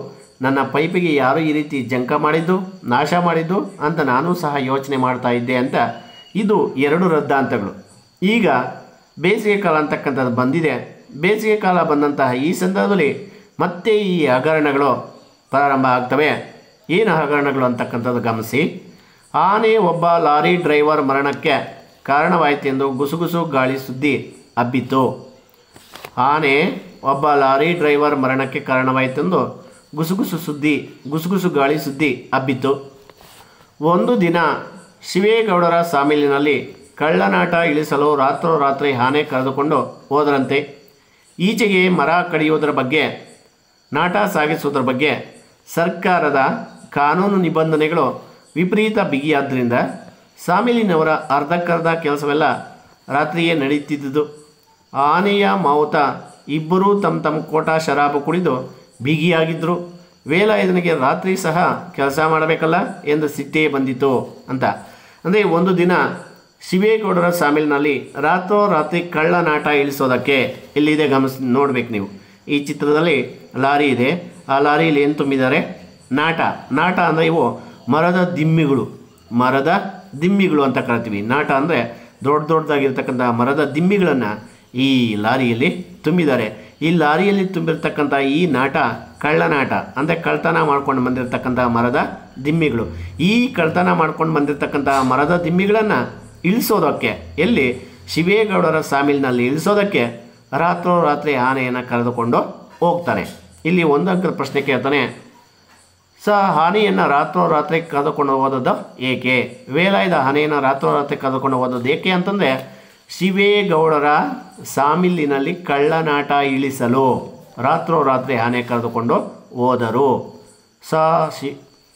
ನನ್ನ ಪೈಪಿಗೆ ಯಾರು ಈ ರೀತಿ ಜಂಕ ಮಾಡಿದ್ದು, ನಾಶ ಮಾಡಿದ್ದು ಅಂತ ನಾನು ಸಹ ಯೋಚನೆ ಮಾಡ್ತಾ ಇದ್ದೆ ಅಂತ. ಇದು 2 ರದ್ದಾಂತಗಳು. ಈಗ ಬೇಸಿಗೆ ಕಾಲ ಅಂತಕ್ಕಂಥದ್ದು ಬಂದಿದೆ. ಬೇಸಿಗೆ ಕಾಲ ಬಂದಂತಹ ಈ ಸಂದರ್ಭದಲ್ಲಿ ಮತ್ತೆ ಈ ಹಗರಣಗಳು ಪ್ರಾರಂಭ ಆಗ್ತವೆ. ಏನು ಹಗರಣಗಳು ಅಂತಕ್ಕಂಥದ್ದು ಗಮನಿಸಿ. ಆನೆ ಒಬ್ಬ ಲಾರಿ ಡ್ರೈವರ್ ಮರಣಕ್ಕೆ ಕಾರಣವಾಯಿತೆಂದು ಗುಸುಗುಸು ಗಾಳಿ ಸುದ್ದಿ ಹಬ್ಬಿತು. ಆನೆ ಒಬ್ಬ ಲಾರಿ ಡ್ರೈವರ್ ಮರಣಕ್ಕೆ ಕಾರಣವಾಯಿತೆಂದು ಗುಸುಗುಸು ಗಾಳಿ ಸುದ್ದಿ ಹಬ್ಬಿತು. ಒಂದು ದಿನ ಶಿವೇಗೌಡರ ಸಾಮಿಲಿನಲ್ಲಿ ಕಳ್ಳನಾಟ ಇಳಿಸಲು ರಾತ್ರೋರಾತ್ರಿ ಆನೆ ಕರೆದುಕೊಂಡು ಹೋದರಂತೆ. ಈಚೆಗೆ ಮರ ಕಡಿಯುವುದರ ಬಗ್ಗೆ, ನಾಟ ಸಾಗಿಸುವುದರ ಬಗ್ಗೆ ಸರ್ಕಾರದ ಕಾನೂನು ನಿಬಂಧನೆಗಳು ವಿಪರೀತ ಬಿಗಿಯಾದ್ದರಿಂದ ಸಾಮಿಲಿನವರ ಅರ್ಧಕ್ಕರ್ಧ ಕೆಲಸವೆಲ್ಲ ರಾತ್ರಿಯೇ ನಡೆಯುತ್ತಿದ್ದುದು. ಆನೆಯ ಮಾವುತ ಇಬ್ಬರೂ ತಮ್ಮ ಕೋಟ ಶರಾಬು ಕುಡಿದು ಬಿಗಿಯಾಗಿದ್ದರು. ವೇಲಾಯುಧನಿಗೆ ರಾತ್ರಿ ಸಹ ಕೆಲಸ ಮಾಡಬೇಕಲ್ಲ ಎಂದು ಸಿಟ್ಟೇ ಬಂದಿತು ಅಂತ. ಅಂದರೆ ಒಂದು ದಿನ ಶಿವೇಗೌಡರ ಸಾಮಿಲಿನಲ್ಲಿ ರಾತ್ರೋರಾತ್ರಿ ಕಳ್ಳನಾಟ ಇಳಿಸೋದಕ್ಕೆ, ಇಲ್ಲಿದೆ ನೋಡ್ಬೇಕು ನೀವು. ಈ ಚಿತ್ರದಲ್ಲಿ ಲಾರಿ ಇದೆ. ಆ ಲಾರಿಯಲ್ಲಿ ಏನು ತುಂಬಿದ್ದಾರೆ? ನಾಟ ಅಂದರೆ ಇವು ಮರದ ದಿಮ್ಮಿಗಳು ಅಂತ ಕರಿತೀವಿ. ನಾಟ ಅಂದರೆ ದೊಡ್ಡದಾಗಿರ್ತಕ್ಕಂಥ ಮರದ ದಿಮ್ಮಿಗಳನ್ನು ಈ ಲಾರಿಯಲ್ಲಿ ತುಂಬಿದ್ದಾರೆ. ಈ ಲಾರಿಯಲ್ಲಿ ತುಂಬಿರ್ತಕ್ಕಂಥ ಈ ನಾಟ ಕಳ್ಳನಾಟ ಅಂದರೆ ಕಳ್ತನ ಮಾಡ್ಕೊಂಡು ಬಂದಿರತಕ್ಕಂಥ ಮರದ ದಿಮ್ಮಿಗಳು. ಈ ಕಳ್ತನ ಮಾಡ್ಕೊಂಡು ಬಂದಿರತಕ್ಕಂಥ ಮರದ ದಿಮ್ಮಿಗಳನ್ನು ಇಳಿಸೋದಕ್ಕೆ, ಎಲ್ಲಿ? ಶಿವೇಗೌಡರ ಸಾಮಿಲಿನಲ್ಲಿ ಇಳಿಸೋದಕ್ಕೆ ರಾತ್ರೋರಾತ್ರಿ ಆನೆಯನ್ನು ಕರೆದುಕೊಂಡು ಹೋಗ್ತಾನೆ. ಇಲ್ಲಿ ಒಂದು ಅಂಕದ ಪ್ರಶ್ನೆ ಕೇಳ್ತಾನೆ. ಆನೆಯನ್ನು ರಾತ್ರೋರಾತ್ರಿ ಕರೆದುಕೊಂಡು ಹೋದದ್ದು ಏಕೆ? ವೇಲಾಯುಧ ಆನೆಯನ್ನು ರಾತ್ರೋರಾತ್ರಿ ಕರೆದುಕೊಂಡು ಹೋದದ್ದು ಏಕೆ ಅಂತಂದರೆ, ಶಿವೇಗೌಡರ ಸಾಮಿಲಿನಲ್ಲಿ ಕಳ್ಳನಾಟ ಇಳಿಸಲು ರಾತ್ರೋರಾತ್ರಿ ಆನೆ ಕರೆದುಕೊಂಡು ಹೋದರು.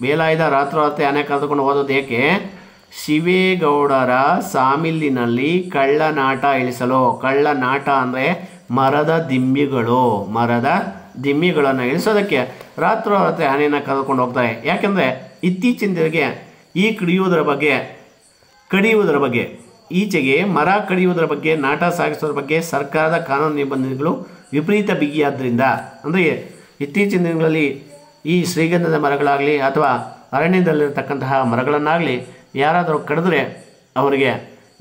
ವೇಲಾಯುಧ ರಾತ್ರೋರಾತ್ರಿ ಆನೆ ಕರೆದುಕೊಂಡು ಹೋದದ್ದು ಏಕೆ? ಶಿವೇಗೌಡರ ಸಾಮಿಲಿನಲ್ಲಿ ಕಳ್ಳನಾಟ ಇಳಿಸಲು. ಕಳ್ಳನಾಟ ಅಂದರೆ ಮರದ ದಿಮ್ಮಿಗಳನ್ನು ಇಳಿಸೋದಕ್ಕೆ ರಾತ್ರೋರಾತ್ರಿ ಆನೆಯನ್ನು ಕರೆದುಕೊಂಡು ಹೋಗ್ತಾರೆ. ಯಾಕೆಂದರೆ ಇತ್ತೀಚಿನ ದಿನಕ್ಕೆ ಈ ಕಡಿಯುವುದರ ಬಗ್ಗೆ ಈಚೆಗೆ ಮರ ಕಡಿಯುವುದರ ಬಗ್ಗೆ, ನಾಟ ಸಾಗಿಸೋದ್ರ ಬಗ್ಗೆ ಸರ್ಕಾರದ ಕಾನೂನು ನಿಬಂಧನೆಗಳು ವಿಪರೀತ ಬಿಗಿಯಾದ್ದರಿಂದ, ಅಂದರೆ ಇತ್ತೀಚಿನ ದಿನಗಳಲ್ಲಿ ಈ ಶ್ರೀಗಂಧದ ಮರಗಳಾಗಲಿ ಅಥವಾ ಅರಣ್ಯದಲ್ಲಿರ್ತಕ್ಕಂತಹ ಮರಗಳನ್ನಾಗಲಿ ಯಾರಾದರೂ ಕಡಿದ್ರೆ ಅವರಿಗೆ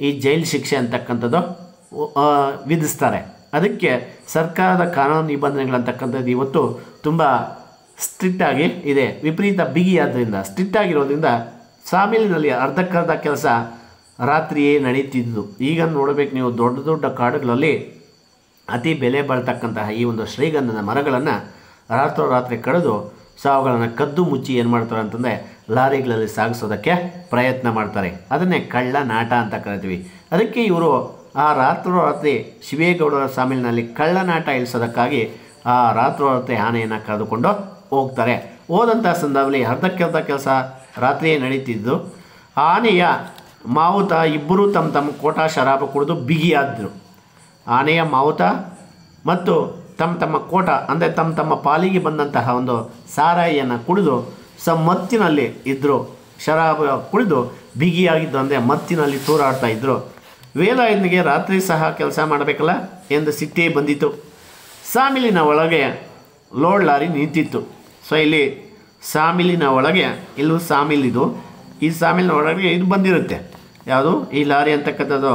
ಈ ಜೈಲು ಶಿಕ್ಷೆ ಅಂತಕ್ಕಂಥದ್ದು ವಿಧಿಸ್ತಾರೆ. ಅದಕ್ಕೆ ಸರ್ಕಾರದ ಕಾನೂನು ನಿಬಂಧನೆಗಳಂತಕ್ಕಂಥದ್ದು ಇವತ್ತು ತುಂಬ ಸ್ಟ್ರಿಕ್ಟಾಗಿ ಇದೆ. ವಿಪರೀತ ಬಿಗಿಯಾದ್ದರಿಂದ, ಸ್ಟ್ರಿಕ್ಟಾಗಿರೋದ್ರಿಂದ ಸಾಮಿಲಿನಲ್ಲಿ ಅರ್ಧಕ್ಕರ್ಧ ಕೆಲಸ ರಾತ್ರಿಯೇ ನಡೀತಿದ್ದು. ಈಗ ನೋಡಬೇಕು ನೀವು, ದೊಡ್ಡ ಕಾಡುಗಳಲ್ಲಿ ಅತಿ ಬೆಲೆ ಬಾಳ್ತಕ್ಕಂತಹ ಈ ಒಂದು ಶ್ರೀಗಂಧದ ಮರಗಳನ್ನು ರಾತ್ರೋರಾತ್ರಿ ಕಡಿದು ಅವುಗಳನ್ನು ಕದ್ದು ಮುಚ್ಚಿ ಏನು ಮಾಡ್ತಾರೆ ಅಂತಂದರೆ ಲಾರಿಗಳಲ್ಲಿ ಸಾಗಿಸೋದಕ್ಕೆ ಪ್ರಯತ್ನ ಮಾಡ್ತಾರೆ. ಅದನ್ನೇ ಕಳ್ಳನಾಟ ಅಂತ ಕರಿತೀವಿ. ಅದಕ್ಕೆ ಇವರು ಆ ರಾತ್ರೋರಾತ್ರಿ ಶಿವೇಗೌಡರ ಸಾಮಿಲಿನಲ್ಲಿ ಕಳ್ಳನಾಟ ಇಳಿಸೋದಕ್ಕಾಗಿ ಆ ರಾತ್ರೋರಾತ್ರಿ ಆನೆಯನ್ನು ಕರೆದುಕೊಂಡು ಹೋಗ್ತಾರೆ. ಹೋದಂಥ ಸಂದರ್ಭದಲ್ಲಿ ಅರ್ಧಕ್ಕರ್ಧ ಕೆಲಸ ರಾತ್ರಿಯೇ ನಡೀತಿದ್ದು. ಆನೆಯ ಮಾವುತ ಇಬ್ಬರೂ ತಮ್ಮ ಕೋಟ ಶರಾಬು ಕುಡಿದು ಬಿಗಿಯಾದರು. ಆನೆಯ ಮಾವುತ ಮತ್ತು ತಮ್ಮ ಕೋಟ ಅಂದರೆ ತಮ್ಮ ಪಾಲಿಗೆ ಬಂದಂತಹ ಒಂದು ಸಾರಾಯಿಯನ್ನು ಕುಡಿದು ಮತ್ತಿನಲ್ಲಿ ಇದ್ದರು. ಶರಾಬು ಕುಡಿದು ಬಿಗಿಯಾಗಿದ್ದು ಅಂದರೆ ಮತ್ತಿನಲ್ಲಿ ತೂರಾಡ್ತಾ ಇದ್ದರು. ವೇಲಾಯುಧನಿಗೆ ರಾತ್ರಿ ಸಹ ಕೆಲಸ ಮಾಡಬೇಕಲ್ಲ ಎಂದು ಸಿಟ್ಟೇ ಬಂದಿತು. ಸಾಮಿಲಿನ ಒಳಗೆ ಲೋಡ್ ಲಾರಿ ನಿಂತಿತ್ತು. ಇಲ್ಲಿ ಸಾಮಿಲಿನ ಒಳಗೆ, ಇಲ್ಲೂ ಸಾಮಿಲಿದು, ಈ ಸಾಮಿಲಿನ ಒಳಗೆ ಇದು ಬಂದಿರುತ್ತೆ. ಯಾವುದು? ಈ ಲಾರಿ ಅಂತಕ್ಕಂಥದ್ದು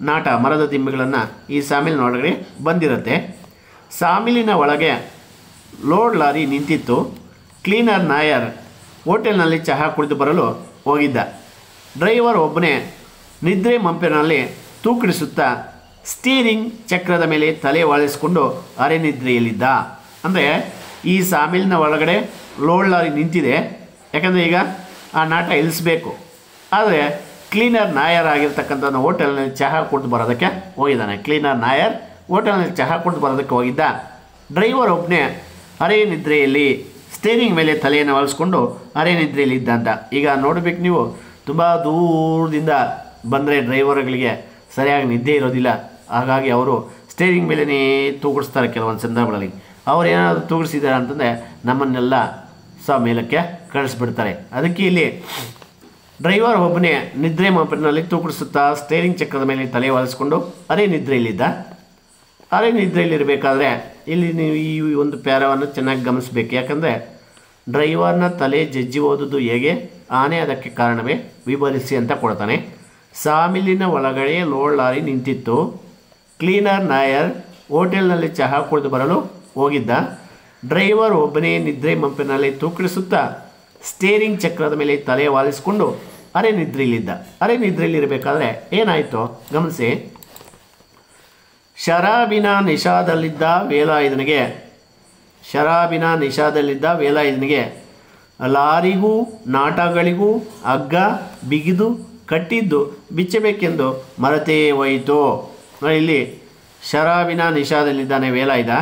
ನಾಟ ಮರದ ದಿಮ್ಮಿಗಳನ್ನು ಈ ಸಾಮಿಲಿನ ಒಳಗಡೆ ಬಂದಿರುತ್ತೆ. ಸಾಮಿಲಿನ ಒಳಗೆ ಲೋಡ್ ಲಾರಿ ನಿಂತಿತ್ತು. ಕ್ಲೀನರ್ ನಾಯರ್ ಹೋಟೆಲ್ನಲ್ಲಿ ಚಹಾ ಕುಡಿದು ಬರಲು ಹೋಗಿದ್ದ. ಡ್ರೈವರ್ ಒಬ್ಬನೇ ನಿದ್ರೆ ಮಂಪಿನಲ್ಲಿ ತೂಕಡಿಸುತ್ತಾ ಸ್ಟೀರಿಂಗ್ ಚಕ್ರದ ಮೇಲೆ ತಲೆ ವಾಲಿಸಿಕೊಂಡು ಅರೆನಿದ್ರೆಯಲ್ಲಿದ್ದ. ಅಂದರೆ ಈ ಸಾಮಿಲಿನ ಒಳಗಡೆ ಲೋಡ್ ಲಾರಿ ನಿಂತಿದೆ. ಯಾಕಂದರೆ ಈಗ ಆ ನಾಟ ಇಳಿಸ್ಬೇಕು. ಆದರೆ ಕ್ಲೀನರ್ ನಾಯರ್ ಆಗಿರ್ತಕ್ಕಂಥ ಹೋಟೆಲ್ನಲ್ಲಿ ಚಹಾ ಕುಡಿದು ಬರೋದಕ್ಕೆ ಹೋಗಿದ್ದಾನೆ. ಕ್ಲೀನರ್ ನಾಯರ್ ಹೋಟೆಲ್ನಲ್ಲಿ ಚಹಾ ಕುಡಿದು ಬರೋದಕ್ಕೆ ಹೋಗಿದ್ದ. ಡ್ರೈವರ್ ಒಬ್ಬನೇ ಅರೆನಿದ್ರೆಯಲ್ಲಿ ಸ್ಟೇರಿಂಗ್ ಮೇಲೆ ತಲೆಯನ್ನು ವಾಲಿಸ್ಕೊಂಡು ಅರೆನಿದ್ರೆಯಲ್ಲಿ ಇದ್ದ ಅಂತ. ಈಗ ನೋಡಬೇಕು ನೀವು, ತುಂಬ ದೂರದಿಂದ ಬಂದರೆ ಡ್ರೈವರ್ಗಳಿಗೆ ಸರಿಯಾಗಿ ನಿದ್ದೆ ಇರೋದಿಲ್ಲ. ಹಾಗಾಗಿ ಅವರು ಸ್ಟೇರಿಂಗ್ ಮೇಲೇ ತೂಗಿಸ್ತಾರೆ ಕೆಲವೊಂದು ಸಂದರ್ಭಗಳಲ್ಲಿ. ಅವ್ರು ಏನಾದರೂ ತೂಗಿಸಿದ್ದಾರೆ ಅಂತಂದರೆ ನಮ್ಮನ್ನೆಲ್ಲ ಮೇಲಕ್ಕೆ ಕಳಿಸ್ಬಿಡ್ತಾರೆ. ಅದಕ್ಕೆ ಇಲ್ಲಿ ಡ್ರೈವರ್ ಒಬ್ಬನೇ ನಿದ್ರೆ ಮಾಪಿನಲ್ಲಿ ತೂಗಿಸುತ್ತಾ ಸ್ಟೇರಿಂಗ್ ಚಕ್ರದ ಮೇಲೆ ತಲೆ ವಾಲಿಸ್ಕೊಂಡು ಅರೆನಿದ್ರೆಯಲ್ಲಿದ್ದ. ಅರೆನಿದ್ರೆಯಲ್ಲಿರಬೇಕಾದ್ರೆ ಇಲ್ಲಿ ನೀವು ಈ ಒಂದು ಪ್ಯಾರವನ್ನು ಚೆನ್ನಾಗಿ ಗಮನಿಸಬೇಕು. ಯಾಕಂದರೆ ಡ್ರೈವರ್ನ ತಲೆ ಜಜ್ಜಿ ಓದುವುದು ಹೇಗೆ, ಆನೆ ಅದಕ್ಕೆ ಕಾರಣವೇ, ವಿವರಿಸಿ ಅಂತ ಕೊಡ್ತಾನೆ. ಸಾಮಿಲಿನ ಒಳಗಡೆ ಲೋಡ್ ಲಾರಿ ನಿಂತಿತ್ತು. ಕ್ಲೀನರ್ ನಾಯರ್ ಹೋಟೆಲ್ನಲ್ಲಿ ಚಹಾ ಕುಡಿದು ಬರಲು ಹೋಗಿದ್ದ. ಡ್ರೈವರ್ ಒಬ್ಬನೇ ನಿದ್ರೆ ಮಂಪಿನಲ್ಲಿ ತೂಕಡಿಸುತ್ತಾ ಸ್ಟೇರಿಂಗ್ ಚಕ್ರದ ಮೇಲೆ ತಲೆ ವಾಲಿಸಿಕೊಂಡು ಅರೆ ನಿದ್ರೆಯಲ್ಲಿದ್ದ. ಅರೆ ನಿದ್ರೆಯಲ್ಲಿರಬೇಕಾದ್ರೆ ಏನಾಯಿತು ಗಮನಿಸಿ. ಶರಾಬಿನ ನಿಷಾದಲ್ಲಿದ್ದ ವೇಲಾಯುಧನಿಗೆ ಲಾರಿಗೂ ನಾಟಗಳಿಗೂ ಹಗ್ಗ ಬಿಗಿದು ಕಟ್ಟಿದ್ದು ಬಿಚ್ಚಬೇಕೆಂದು ಮರೆತೇ ಹೋಯಿತು. ಇಲ್ಲಿ ಶರಾಬಿನ ನಿಷಾದಲ್ಲಿದ್ದಾನೆ ವೇಲಾಯುಧ.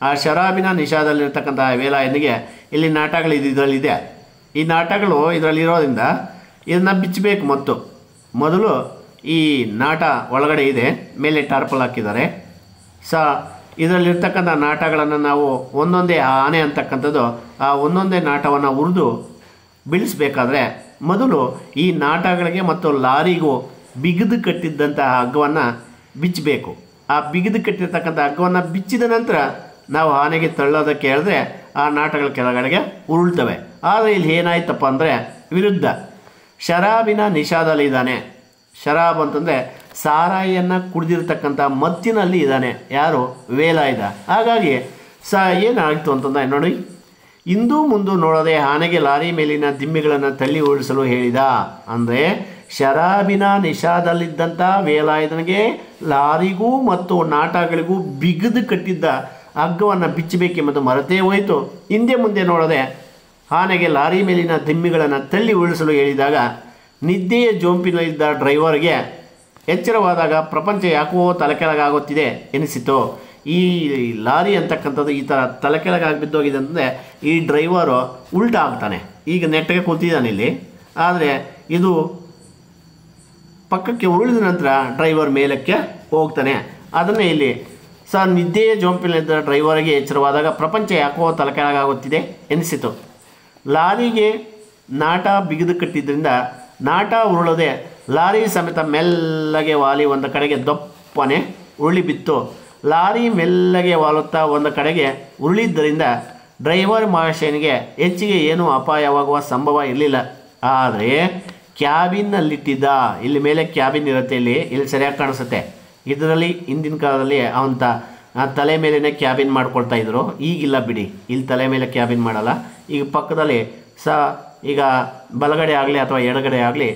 ಆ ಶರಾಬಿನ ನಿಷಾದಲ್ಲಿರ್ತಕ್ಕಂಥ ವೇಲಾಯುಧನಿಗೆ ಇಲ್ಲಿ ನಾಟಗಳು ಇದರಲ್ಲಿದೆ. ಈ ನಾಟಗಳು ಇದರಲ್ಲಿರೋದ್ರಿಂದ ಇದನ್ನು ಬಿಚ್ಚಬೇಕು. ಮೊದಲು ಈ ನಾಟ ಒಳಗಡೆ ಇದೆ, ಮೇಲೆ ಟಾರ್ಪಲ್ ಹಾಕಿದ್ದಾರೆ. ಇದರಲ್ಲಿರ್ತಕ್ಕಂಥ ನಾಟಗಳನ್ನು ನಾವು ಒಂದೊಂದೇ ಆನೆ ಅಂತಕ್ಕಂಥದ್ದು ಆ ಒಂದೊಂದೇ ನಾಟವನ್ನು ಹುರಿದು ಬೀಳಿಸ್ಬೇಕಾದ್ರೆ ಮೊದಲು ಈ ನಾಟಗಳಿಗೆ ಮತ್ತು ಲಾರಿಗೂ ಬಿಗಿದು ಕಟ್ಟಿದ್ದಂತಹ ಹಗ್ಗವನ್ನು ಬಿಚ್ಚಬೇಕು. ಆ ಬಿಗಿದು ಕಟ್ಟಿರ್ತಕ್ಕಂಥ ಹಗ್ಗವನ್ನು ಬಿಚ್ಚಿದ ನಂತರ ನಾವು ಆನೆಗೆ ತಳ್ಳೋದಕ್ಕೆ ಹೇಳಿದ್ರೆ ಆ ನಾಟಗಳ ಕೆಳಗಡೆಗೆ ಉರುಳ್ತವೆ. ಆದರೆ ಇಲ್ಲಿ ಏನಾಯ್ತಪ್ಪ ಅಂದರೆ ವಿರುದ್ಧ ಶರಾಬಿನ ನಿಷಾದಲ್ಲಿ ಶರಾಬ್ ಅಂತಂದರೆ ಸಾರಾಯಿಯನ್ನು ಕುಡಿದಿರ್ತಕ್ಕಂಥ ಮತ್ತಿನಲ್ಲಿ ಇದ್ದಾನೆ ಯಾರು ವೇಲಾಯುಧ. ಹಾಗಾಗಿ ಏನಾಯಿತು ಅಂತಂದರೆ ನೋಡಿ, ಇಂದು ಮುಂದು ನೋಡದೆ ಆನೆಗೆ ಲಾರಿ ಮೇಲಿನ ದಿಮ್ಮಿಗಳನ್ನು ತಳ್ಳಿ ಓಡಿಸಲು ಹೇಳಿದ. ಅಂದರೆ ಶರಾಬಿನ ನಿಷಾದಲ್ಲಿದ್ದಂಥ ವೇಲಾಯುಧನಿಗೆ ಲಾರಿಗೂ ಮತ್ತು ನಾಟಗಳಿಗೂ ಬಿಗಿದು ಕಟ್ಟಿದ್ದ ಹಗ್ಗವನ್ನು ಬಿಚ್ಚಬೇಕೆಂಬುದು ಮರೆತೇ ಹೋಯಿತು. ಹಿಂದೆ ಮುಂದೆ ನೋಡದೆ ಆನೆಗೆ ಲಾರಿ ಮೇಲಿನ ದಿಮ್ಮಿಗಳನ್ನು ತಳ್ಳಿ ಉಳಿಸಲು ಹೇಳಿದಾಗ ನಿದ್ದೆಯ ಜೋಂಪಿನಲ್ಲಿದ್ದ ಡ್ರೈವರ್ಗೆ ಎಚ್ಚರವಾದಾಗ ಪ್ರಪಂಚ ಯಾಕೋ ತಲೆಕೆಳಗಾಗುತ್ತಿದೆ ಎನಿಸಿತು. ಈ ಲಾರಿ ಅಂತಕ್ಕಂಥದ್ದು ಈ ಥರ ತಲೆಕೆಳಗಾಗಿ ಬಿದ್ದೋಗಿದೆ ಅಂತಂದರೆ ಈ ಡ್ರೈವರು ಉಲ್ಟಾ ಆಗ್ತಾನೆ. ಈಗ ನೆಟ್ಟಗೆ ಕೂತಿದ್ದಾನೆ ಇಲ್ಲಿ, ಆದರೆ ಇದು ಪಕ್ಕಕ್ಕೆ ಉರುಳಿದ ನಂತರ ಡ್ರೈವರ್ ಮೇಲಕ್ಕೆ ಹೋಗ್ತಾನೆ. ಅದನ್ನೇ ಇಲ್ಲಿ ನಿದ್ದೆಯ ಜೋಂಪಿನಲ್ಲಿದ್ದ ಡ್ರೈವರ್ಗೆ ಎಚ್ಚರವಾದಾಗ ಪ್ರಪಂಚ ಯಾಕೋ ತಲೆಕೆಳಗಾಗುತ್ತಿದೆ ಎನಿಸಿತು. ಲಾರಿಗೆ ನಾಟ ಬಿಗಿದು ಕಟ್ಟಿದ್ದರಿಂದ ನಾಟ ಉರುಳದೆ ಲಾರಿ ಸಮೇತ ಮೆಲ್ಲಗೆ ವಾಲಿ ಒಂದು ಕಡೆಗೆ ದಪ್ಪನೆ ಉರುಳಿ ಬಿತ್ತು. ಲಾರಿ ಮೆಲ್ಲಗೆ ವಾಲುತ್ತಾ ಒಂದು ಕಡೆಗೆ ಉರುಳಿದ್ದರಿಂದ ಡ್ರೈವರ್ ಮಹಾಶಯನಿಗೆ ಹೆಚ್ಚಿಗೆ ಏನೂ ಅಪಾಯವಾಗುವ ಸಂಭವ ಇರಲಿಲ್ಲ. ಆದರೆ ಕ್ಯಾಬಿನ್ನಲ್ಲಿಟ್ಟಿದ್ದ, ಇಲ್ಲಿ ಮೇಲೆ ಕ್ಯಾಬಿನ್ ಇರುತ್ತೆ, ಇಲ್ಲಿ ಸರಿಯಾಗಿ ಕಾಣಿಸುತ್ತೆ. ಇದರಲ್ಲಿ ಹಿಂದಿನ ಕಾಲದಲ್ಲಿ ಅವಂತ ತಲೆ ಮೇಲೇ ಕ್ಯಾಬಿನ್ ಮಾಡ್ಕೊಳ್ತಾ ಇದ್ರು. ಈಗಿಲ್ಲ ಬಿಡಿ, ಇಲ್ಲಿ ತಲೆ ಮೇಲೆ ಕ್ಯಾಬಿನ್ ಮಾಡಲ್ಲ. ಈಗ ಪಕ್ಕದಲ್ಲಿ ಈಗ ಬಲಗಡೆ ಆಗಲಿ ಅಥವಾ ಎಡಗಡೆ ಆಗಲಿ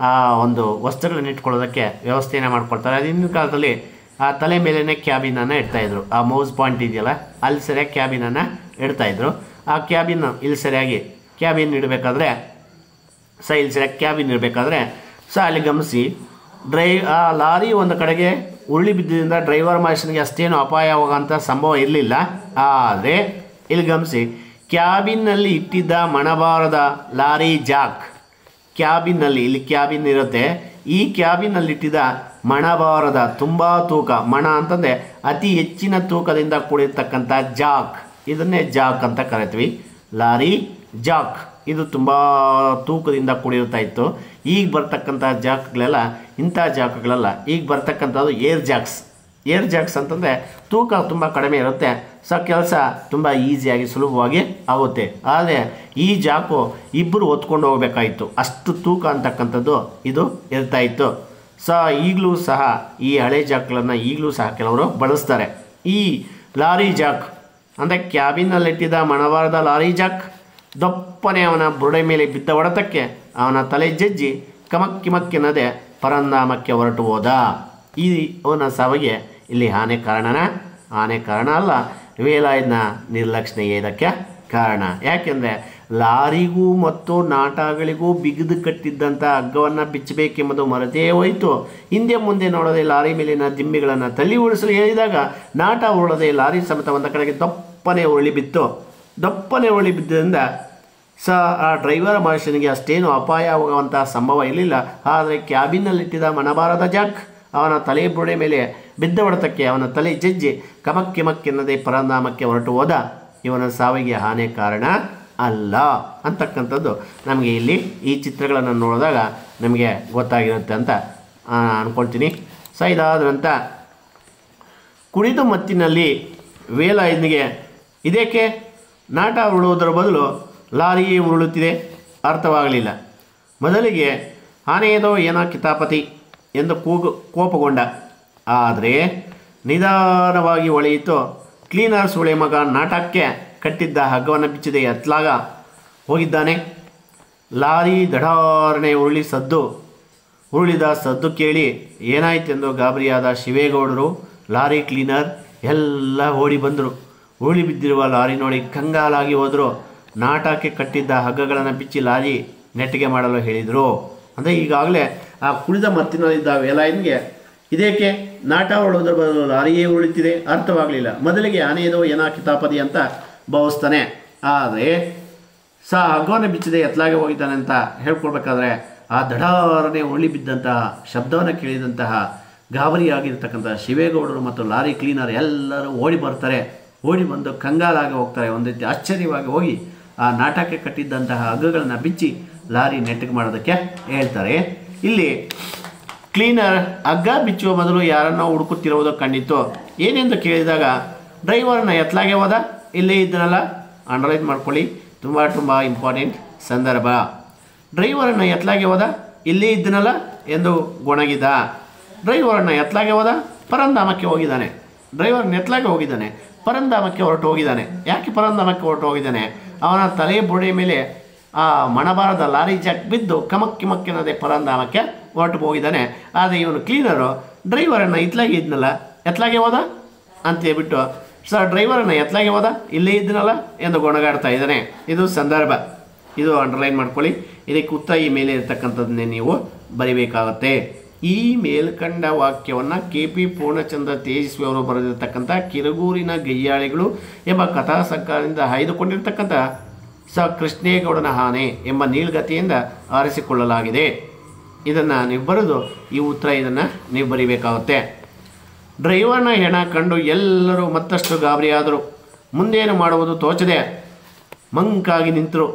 ಆ ಒಂದು ವಸ್ತುಗಳನ್ನ ಇಟ್ಕೊಳ್ಳೋದಕ್ಕೆ ವ್ಯವಸ್ಥೆಯನ್ನು ಮಾಡ್ಕೊಳ್ತಾರೆ. ಅದು ಹಿಂದಿನ ಕಾಲದಲ್ಲಿ ಆ ತಲೆ ಮೇಲೇ ಕ್ಯಾಬಿನನ್ನು ಇಡ್ತಾಯಿದ್ರು. ಆ ಮೌಸ್ ಪಾಯಿಂಟ್ ಇದೆಯಲ್ಲ ಅಲ್ಲಿ ಸರಿಯಾಗಿ ಕ್ಯಾಬಿನನ್ನು ಇಡ್ತಾಯಿದ್ರು. ಆ ಕ್ಯಾಬಿನ್ ಇಲ್ಲಿ ಸರಿಯಾಗಿ ಕ್ಯಾಬಿನ್ ಇಡಬೇಕಾದ್ರೆ ಇಲ್ಲಿ ಸರಿಯಾಗಿ ಕ್ಯಾಬಿನ್ ಇರಬೇಕಾದ್ರೆ ಅಲ್ಲಿ ಗಮನಿಸಿ, ಆ ಲಾರಿ ಒಂದು ಕಡೆಗೆ ಉರುಳಿ ಬಿದ್ದಿದ್ದರಿಂದ ಡ್ರೈವರ್ ಮನುಷ್ಯನಿಗೆ ಅಷ್ಟೇನು ಅಪಾಯವಾಗೋಂಥ ಸಂಭವ ಇರಲಿಲ್ಲ. ಆದರೆ ಇಲ್ಲಿ ಗಮನಿಸಿ, ಕ್ಯಾಬಿನ್ನಲ್ಲಿ ಇಟ್ಟಿದ್ದ ಮಣಬಾರದ ಲಾರಿ ಜಾಕ್, ಕ್ಯಾಬಿನ್ನಲ್ಲಿ ಇಲ್ಲಿ ಕ್ಯಾಬಿನ್ ಇರುತ್ತೆ, ಈ ಕ್ಯಾಬಿನ್ನಲ್ಲಿ ಇಟ್ಟಿದ್ದ ಮಣಬಾರದ ತುಂಬ ತೂಕ, ಮಣ ಅಂತಂದರೆ ಅತಿ ಹೆಚ್ಚಿನ ತೂಕದಿಂದ ಕೂಡಿರ್ತಕ್ಕಂಥ ಜಾಕ್, ಇದನ್ನೇ ಜಾಕ್ ಅಂತ ಕರಿತೀವಿ. ಲಾರಿ ಜಾಕ್ ಇದು ತುಂಬ ತೂಕದಿಂದ ಕೂಡಿರ್ತಾ ಇತ್ತು. ಈಗ ಬರ್ತಕ್ಕಂಥ ಜಾಕ್ಗಳೆಲ್ಲ ಇಂಥ ಜಾಕ್ಗಳೆಲ್ಲ, ಈಗ ಬರ್ತಕ್ಕಂಥದ್ದು ಏರ್ ಜಾಕ್ಸ್ ಅಂತಂದರೆ ತೂಕ ತುಂಬ ಕಡಿಮೆ ಇರುತ್ತೆ. ಕೆಲಸ ತುಂಬ ಈಸಿಯಾಗಿ ಸುಲಭವಾಗಿ ಆಗುತ್ತೆ. ಆದರೆ ಈ ಜಾಕು ಇಬ್ಬರು ಹೊತ್ಕೊಂಡು ಹೋಗಬೇಕಾಯಿತು, ಅಷ್ಟು ತೂಕ ಅಂತಕ್ಕಂಥದ್ದು ಇದು ಇರ್ತಾಯಿತ್ತು. ಈಗಲೂ ಸಹ ಈ ಹಳೆ ಜಾಕ್ಗಳನ್ನು ಈಗಲೂ ಸಹ ಕೆಲವರು ಬಳಸ್ತಾರೆ. ಈ ಲಾರಿ ಜಾಕ್ ಅಂದರೆ ಕ್ಯಾಬಿನ್ನಲ್ಲಿಟ್ಟಿದ್ದ ಮಣಬಾರದ ಲಾರಿ ಜಾಕ್ ದಪ್ಪನೆ ಅವನ ಬುರುಡೆ ಮೇಲೆ ಬಿದ್ದ ಹೊಡೆತಕ್ಕೆ ಅವನ ತಲೆ ಜಜ್ಜಿ ಕಮಕ್ಕಿಮಕ್ಕೆನ್ನದೆ ಪರಂಧಾಮಕ್ಕೆ ಹೊರಟು ಹೋದ. ಈ ಅವನ ಸಾವಿಗೆ ಇಲ್ಲಿ ಆನೆ ಕಾರಣ ಅಲ್ಲ, ವೇಲಾಯುಧನ ನಿರ್ಲಕ್ಷ್ಯ ಇದಕ್ಕೆ ಕಾರಣ. ಯಾಕೆಂದರೆ ಲಾರಿಗೂ ಮತ್ತು ನಾಟಗಳಿಗೂ ಬಿಗಿದು ಕಟ್ಟಿದ್ದಂಥ ಹಗ್ಗವನ್ನು ಬಿಚ್ಚಬೇಕೆಂಬುದು ಮರೆತೇ ಹೋಯಿತು. ಹಿಂದೆ ಮುಂದೆ ನೋಡದೆ ಲಾರಿ ಮೇಲಿನ ದಿಮ್ಮಿಗಳನ್ನು ತಳ್ಳಿ ಉಳಿಸಲು ಹೇಳಿದಾಗ ನಾಟ ಉರುಳದೆ ಲಾರಿ ಸಮೇತ ಒಂದು ಕಡೆಗೆ ದಪ್ಪನೆ ಉರುಳಿ ಬಿದ್ದರಿಂದ ಆ ಡ್ರೈವರ್ ಮನುಷ್ಯನಿಗೆ ಅಷ್ಟೇನು ಅಪಾಯವಾಗುವಂಥ ಸಂಭವ ಇರಲಿಲ್ಲ. ಆದರೆ ಕ್ಯಾಬಿನ್ನಲ್ಲಿಟ್ಟಿದ್ದ ಮಣಬಾರದ ಜಾಕ್ ಅವನ ತಲೆ ಬುರುಡೆ ಮೇಲೆ ಬಿದ್ದ ಹೊಡೆತಕ್ಕೆ ಅವನ ತಲೆ ಜಜ್ಜಿ ಕಮಕ್ಕಿಮಕ್ಕೆನ್ನದೆ ಪರಂಧಾಮಕ್ಕೆ ಹೊರಟು ಹೋದ. ಇವನ ಸಾವಿಗೆ ಆನೆ ಕಾರಣ ಅಲ್ಲ ಅಂತಕ್ಕಂಥದ್ದು ನಮಗೆ ಇಲ್ಲಿ ಈ ಚಿತ್ರಗಳನ್ನು ನೋಡಿದಾಗ ನಮಗೆ ಗೊತ್ತಾಗಿರುತ್ತೆ ಅಂತ ಅಂದ್ಕೊಳ್ತೀನಿ. ಇದಾದ ನಂತರ ಕುಡಿದು ಮತ್ತಿನಲ್ಲಿ ವೇಲಾಯುಧನಿಗೆ ಇದಕ್ಕೆ ನಾಟ ಉರುಳುವುದರ ಬದಲು ಲಾರಿಯೇ ಉರುಳುತ್ತಿದೆ ಅರ್ಥವಾಗಲಿಲ್ಲ. ಮೊದಲಿಗೆ ಆನೆಯದೋ ಏನೋ ಕಿತಾಪತಿ ಎಂದು ಕೋಪಗೊಂಡ. ಆದರೆ ನಿಧಾನವಾಗಿ ಹೊಳೆಯಿತು, ಕ್ಲೀನರ್ ಸುಳೆ ಮಗ ನಾಟಕ್ಕೆ ಕಟ್ಟಿದ್ದ ಹಗ್ಗವನ್ನು ಬಿಚ್ಚದೆ ಎತ್ತಲಾಗ ಹೋಗಿದ್ದಾನೆ. ಲಾರಿ ದಢಾರಣೆ ಉರುಳಿದ ಸದ್ದು ಕೇಳಿ ಏನಾಯ್ತೆಂದು ಗಾಬರಿಯಾದ ಶಿವೇಗೌಡರು, ಲಾರಿ ಕ್ಲೀನರ್ ಎಲ್ಲ ಓಡಿ ಬಂದರು. ಉರುಳಿ ಬಿದ್ದಿರುವ ಲಾರಿ ನೋಡಿ ಕಂಗಾಲಾಗಿ ಹೋದರು. ನಾಟಕ್ಕೆ ಕಟ್ಟಿದ್ದ ಹಗ್ಗಗಳನ್ನು ಬಿಚ್ಚಿ ಲಾರಿ ನೆಟ್ಟಿಗೆ ಮಾಡಲು ಹೇಳಿದರು. ಅಂದರೆ ಈಗಾಗಲೇ ಆ ಕುಳಿದ ಮತ್ತಿನಲ್ಲಿದ್ದ ವೇಲಾಯನ್ಗೆ ಇದೇಕೆ ನಾಟ ಹೊಡೋದ್ರ ಬದಲು ಲಾರಿಯೇ ಉಳಿತಿದೆ ಅರ್ಥವಾಗಲಿಲ್ಲ. ಮೊದಲಿಗೆ ಆನೆಯದೋ ಏನೋ ಕಿತಾಪದಿ ಅಂತ ಭಾವಿಸ್ತಾನೆ. ಆದರೆ ಹಗ್ಗವನ್ನು ಬಿಚ್ಚದೆ ಎತ್ತಲಾಗೆ ಹೋಗಿದ್ದಾನೆ ಅಂತ ಹೇಳ್ಕೊಳ್ಬೇಕಾದ್ರೆ ಆ ದಢಾರನೆ ಉರುಳಿ ಬಿದ್ದಂತಹ ಶಬ್ದವನ್ನು ಕೇಳಿದಂತಹ ಗಾಬರಿಯಾಗಿರ್ತಕ್ಕಂಥ ಶಿವೇಗೌಡರು ಮತ್ತು ಲಾರಿ ಕ್ಲೀನರ್ ಎಲ್ಲರೂ ಓಡಿ ಬರ್ತಾರೆ. ಓಡಿ ಬಂದು ಕಂಗಾಲಾಗಿ ಹೋಗ್ತಾರೆ. ಒಂದು ರೀತಿ ಆಶ್ಚರ್ಯವಾಗಿ ಹೋಗಿ ಆ ನಾಟಕ್ಕೆ ಕಟ್ಟಿದ್ದಂತಹ ಹಗ್ಗಗಳನ್ನು ಬಿಚ್ಚಿ ಲಾರಿ ನೆಟ್ಟಿಗೆ ಮಾಡೋದಕ್ಕೆ ಹೇಳ್ತಾರೆ. ಇಲ್ಲಿ ಕ್ಲೀನರ್ ಹಗ್ಗ ಬಿಚ್ಚುವ ಮೊದಲು ಯಾರನ್ನೋ ಹುಡುಕುತ್ತಿರುವುದು ಕಂಡಿತು. ಏನೆಂದು ಕೇಳಿದಾಗ ಡ್ರೈವರ್ನ ಎತ್ತಲಾಗೆ ಹೋದ, ಇಲ್ಲೇ ಇದ್ದನಲ್ಲ. ಅಂಡರ್ಲೈನ್ ಮಾಡ್ಕೊಳ್ಳಿ, ತುಂಬ ಇಂಪಾರ್ಟೆಂಟ್ ಸಂದರ್ಭ. ಡ್ರೈವರನ್ನು ಎತ್ತಲಾಗೆ ಹೋದ, ಇಲ್ಲೇ ಇದ್ದನಲ್ಲ ಎಂದು ಗೊಣಗಿದ. ಡ್ರೈವರನ್ನು ಎತ್ತಲಾಗೆ ಹೋದ, ಪರಂಧಾಮಕ್ಕೆ ಹೋಗಿದ್ದಾನೆ. ಡ್ರೈವರ್ನ ಎತ್ತಲಾಗೆ ಹೋಗಿದ್ದಾನೆ, ಪರಂಧಾಮಕ್ಕೆ ಹೊರಟು ಹೋಗಿದ್ದಾನೆ. ಯಾಕೆ ಪರಂಧಾಮಕ್ಕೆ ಹೊರಟು ಹೋಗಿದ್ದಾನೆ? ಅವನ ತಲೆ ಬುರುಡೆ ಮೇಲೆ ಆ ಮಣಬಾರದ ಲಾರಿ ಜಾಕ್ ಬಿದ್ದು ಕಮಕ್ಕಿಮಕ್ಕಿನದೆ ಪರಂಧಾಮಕ್ಕೆ ಹೊರಟು ಹೋಗಿದ್ದಾನೆ. ಆದರೆ ಇವನು ಕ್ಲೀನರು ಡ್ರೈವರನ್ನು ಎತ್ತಲಾಗೆ ಹೋದ ಅಂತ ಹೇಳ್ಬಿಟ್ಟು ಡ್ರೈವರನ್ನು ಎತ್ತಲಾಗೆ ಹೋದ, ಇಲ್ಲೇ ಇದ್ದನಲ್ಲ ಎಂದು ಗೊಣಗಾಡ್ತಾ ಇದ್ದಾನೆ. ಇದು ಸಂದರ್ಭ. ಇದು ಅಂಡರ್ಲೈನ್ ಮಾಡ್ಕೊಳ್ಳಿ. ಇದಕ್ಕೆ ಉತ್ತರ ಈ ಮೇಲೆ ಇರತಕ್ಕಂಥದ್ದನ್ನೇ ನೀವು ಬರಿಬೇಕಾಗುತ್ತೆ. ಈ ಮೇಲ್ಕಂಡ ವಾಕ್ಯವನ್ನು KP ಪೂರ್ಣಚಂದ್ರ ತೇಜಸ್ವಿ ಅವರು ಬರೆದಿರ್ತಕ್ಕಂಥ ಕಿರಗೂರಿನ ಗಯ್ಯಾಳಿಗಳು ಎಂಬ ಕಥಾ ಸಂಕಲನದಿಂದ ಆಯ್ದುಕೊಂಡಿರ್ತಕ್ಕಂಥ ಕೃಷ್ಣೇಗೌಡನ ಆನೆ ಎಂಬ ನೀಳ್ಗತಿಯಿಂದ ಆರಿಸಿಕೊಳ್ಳಲಾಗಿದೆ. ಇದನ್ನು ನೀವು ಬರೆದು ಈ ಉತ್ತರ ಇದನ್ನು ನೀವು ಬರಿಬೇಕಾಗುತ್ತೆ. ಡ್ರೈವರ್ನ ಹೆಣ ಕಂಡು ಎಲ್ಲರೂ ಮತ್ತಷ್ಟು ಗಾಬರಿಯಾದರು. ಮುಂದೇನು ಮಾಡುವುದು ತೋಚದೆ ಮಂಕಾಗಿ ನಿಂತರು.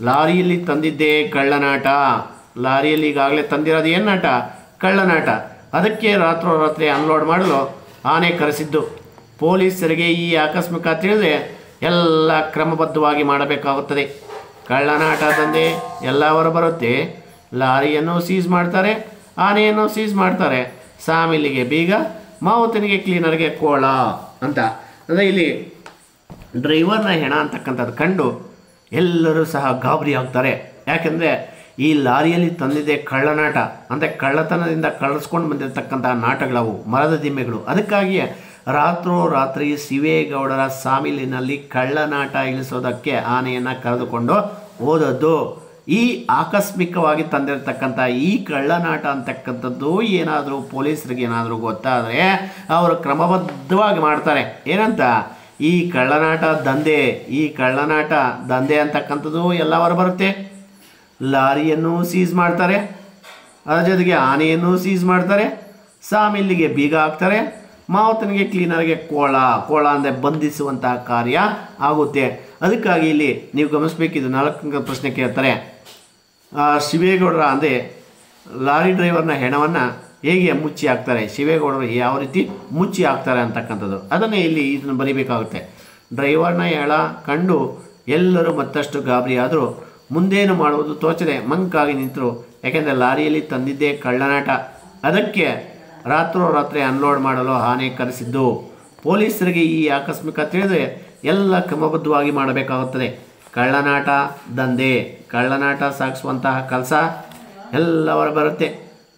ಲಾರಿಯಲ್ಲಿ ತಂದಿದ್ದೇ ಕಳ್ಳನಾಟ. ಲಾರಿಯಲ್ಲಿ ಈಗಾಗಲೇ ತಂದಿರೋದು ಏನು ನಾಟ? ಕಳ್ಳನಾಟ. ಅದಕ್ಕೆ ರಾತ್ರೋರಾತ್ರಿ ಅನ್ಲೋಡ್ ಮಾಡಲು ಆನೆ ಕರೆಸಿದ್ದು. ಪೊಲೀಸರಿಗೆ ಈ ಆಕಸ್ಮಿಕ ತಿಳಿದರೆ ಎಲ್ಲ ಕ್ರಮಬದ್ಧವಾಗಿ ಮಾಡಬೇಕಾಗುತ್ತದೆ. ಕಳ್ಳನಾಟ ದಂಧೆ ಎಲ್ಲ ಹೊರಬರುತ್ತೆ. ಲಾರಿಯನ್ನು ಸೀಸ್ ಮಾಡ್ತಾರೆ, ಆನೆಯನ್ನು ಸೀಸ್ ಮಾಡ್ತಾರೆ. ಸಾಮಿಲಿಗೆ ಬೀಗ, ಮಾವುತನಿಗೆ ಕ್ಲೀನರ್ಗೆ ಕೋಳ ಅಂತ. ಅಂದರೆ ಇಲ್ಲಿ ಡ್ರೈವರ್ನ ಹೆಣ ಅಂತಕ್ಕಂಥದ್ದು ಕಂಡು ಎಲ್ಲರೂ ಸಹ ಗಾಬರಿ ಆಗ್ತಾರೆ. ಯಾಕೆಂದರೆ ಈ ಲಾರಿಯಲ್ಲಿ ತಂದಿದೆ ಕಳ್ಳನಾಟ. ಅಂದರೆ ಕಳ್ಳತನದಿಂದ ಕಳಿಸ್ಕೊಂಡು ಬಂದಿರತಕ್ಕಂಥ ನಾಟಗಳವು, ಮರದ ದಿಮ್ಮೆಗಳು. ಅದಕ್ಕಾಗಿಯೇ ರಾತ್ರೋರಾತ್ರಿ ಶಿವೇಗೌಡರ ಸಾಮಿಲಿನಲ್ಲಿ ಕಳ್ಳನಾಟ ಇಳಿಸೋದಕ್ಕೆ ಆನೆಯನ್ನು ಕರೆದುಕೊಂಡು ಹೋದದ್ದು. ಈ ಆಕಸ್ಮಿಕವಾಗಿ ತಂದಿರತಕ್ಕಂಥ ಈ ಕಳ್ಳನಾಟ ಅಂತಕ್ಕಂಥದ್ದು ಏನಾದರೂ ಪೊಲೀಸರಿಗೆ ಏನಾದರೂ ಗೊತ್ತಾದರೆ ಅವರು ಕ್ರಮಬದ್ಧವಾಗಿ ಮಾಡ್ತಾರೆ. ಏನಂತ? ಈ ಕಳ್ಳನಾಟ ದಂಧೆ ಅಂತಕ್ಕಂಥದ್ದು ಎಲ್ಲ ಹೊರಬರುತ್ತೆ. ಲಾರಿಯನ್ನು ಸೀಸ್ ಮಾಡ್ತಾರೆ, ಅದರ ಜೊತೆಗೆ ಆನೆಯನ್ನು ಸೀಸ್ ಮಾಡ್ತಾರೆ, ಸಾಮಿಲ್ಲಿಗೆ ಬೀಗ ಹಾಕ್ತಾರೆ, ಮಾವುತನಿಗೆ ಕ್ಲೀನರ್ಗೆ ಕೋಳ ಅಂದರೆ ಬಂಧಿಸುವಂತಹ ಕಾರ್ಯ ಆಗುತ್ತೆ. ಅದಕ್ಕಾಗಿ ಇಲ್ಲಿ ನೀವು ಗಮನಿಸಬೇಕಿದ್ದು 4 ಪ್ರಶ್ನೆ ಕೇಳ್ತಾರೆ. ಶಿವೇಗೌಡರ ಅಂದರೆ ಲಾರಿ ಡ್ರೈವರ್ನ ಹೆಣವನ್ನು ಹೇಗೆ ಮುಚ್ಚಿ ಹಾಕ್ತಾರೆ, ಶಿವೇಗೌಡರು ಯಾವ ರೀತಿ ಮುಚ್ಚಿ ಹಾಕ್ತಾರೆ ಅಂತಕ್ಕಂಥದ್ದು ಅದನ್ನೇ ಇಲ್ಲಿ ಇದನ್ನು ಬರೀಬೇಕಾಗುತ್ತೆ. ಡ್ರೈವರ್ನ ಹೆಣ ಕಂಡು ಎಲ್ಲರೂ ಮತ್ತಷ್ಟು ಗಾಬರಿಯಾದರು. ಮುಂದೇನು ಮಾಡುವುದು ತೋಚದೆ ಮಂಕಾಗಿ ನಿಂತರು. ಯಾಕೆಂದರೆ ಲಾರಿಯಲ್ಲಿ ತಂದಿದ್ದೇ ಕಳ್ಳನಾಟ. ಅದಕ್ಕೆ ರಾತ್ರೋರಾತ್ರಿ ಅನ್ಲೋಡ್ ಮಾಡಲು ಆನೆ ಕರೆಸಿದ್ದು. ಪೊಲೀಸರಿಗೆ ಈ ಆಕಸ್ಮಿಕ ತಿಳಿದರೆ ಎಲ್ಲ ಕ್ರಮಬದ್ಧವಾಗಿ ಮಾಡಬೇಕಾಗುತ್ತದೆ. ಕಳ್ಳನಾಟ ದಂಧೆ, ಕಳ್ಳನಾಟ ಸಾಗಿಸುವಂತಹ ಕೆಲಸ ಎಲ್ಲ ಹೊರ ಬರುತ್ತೆ.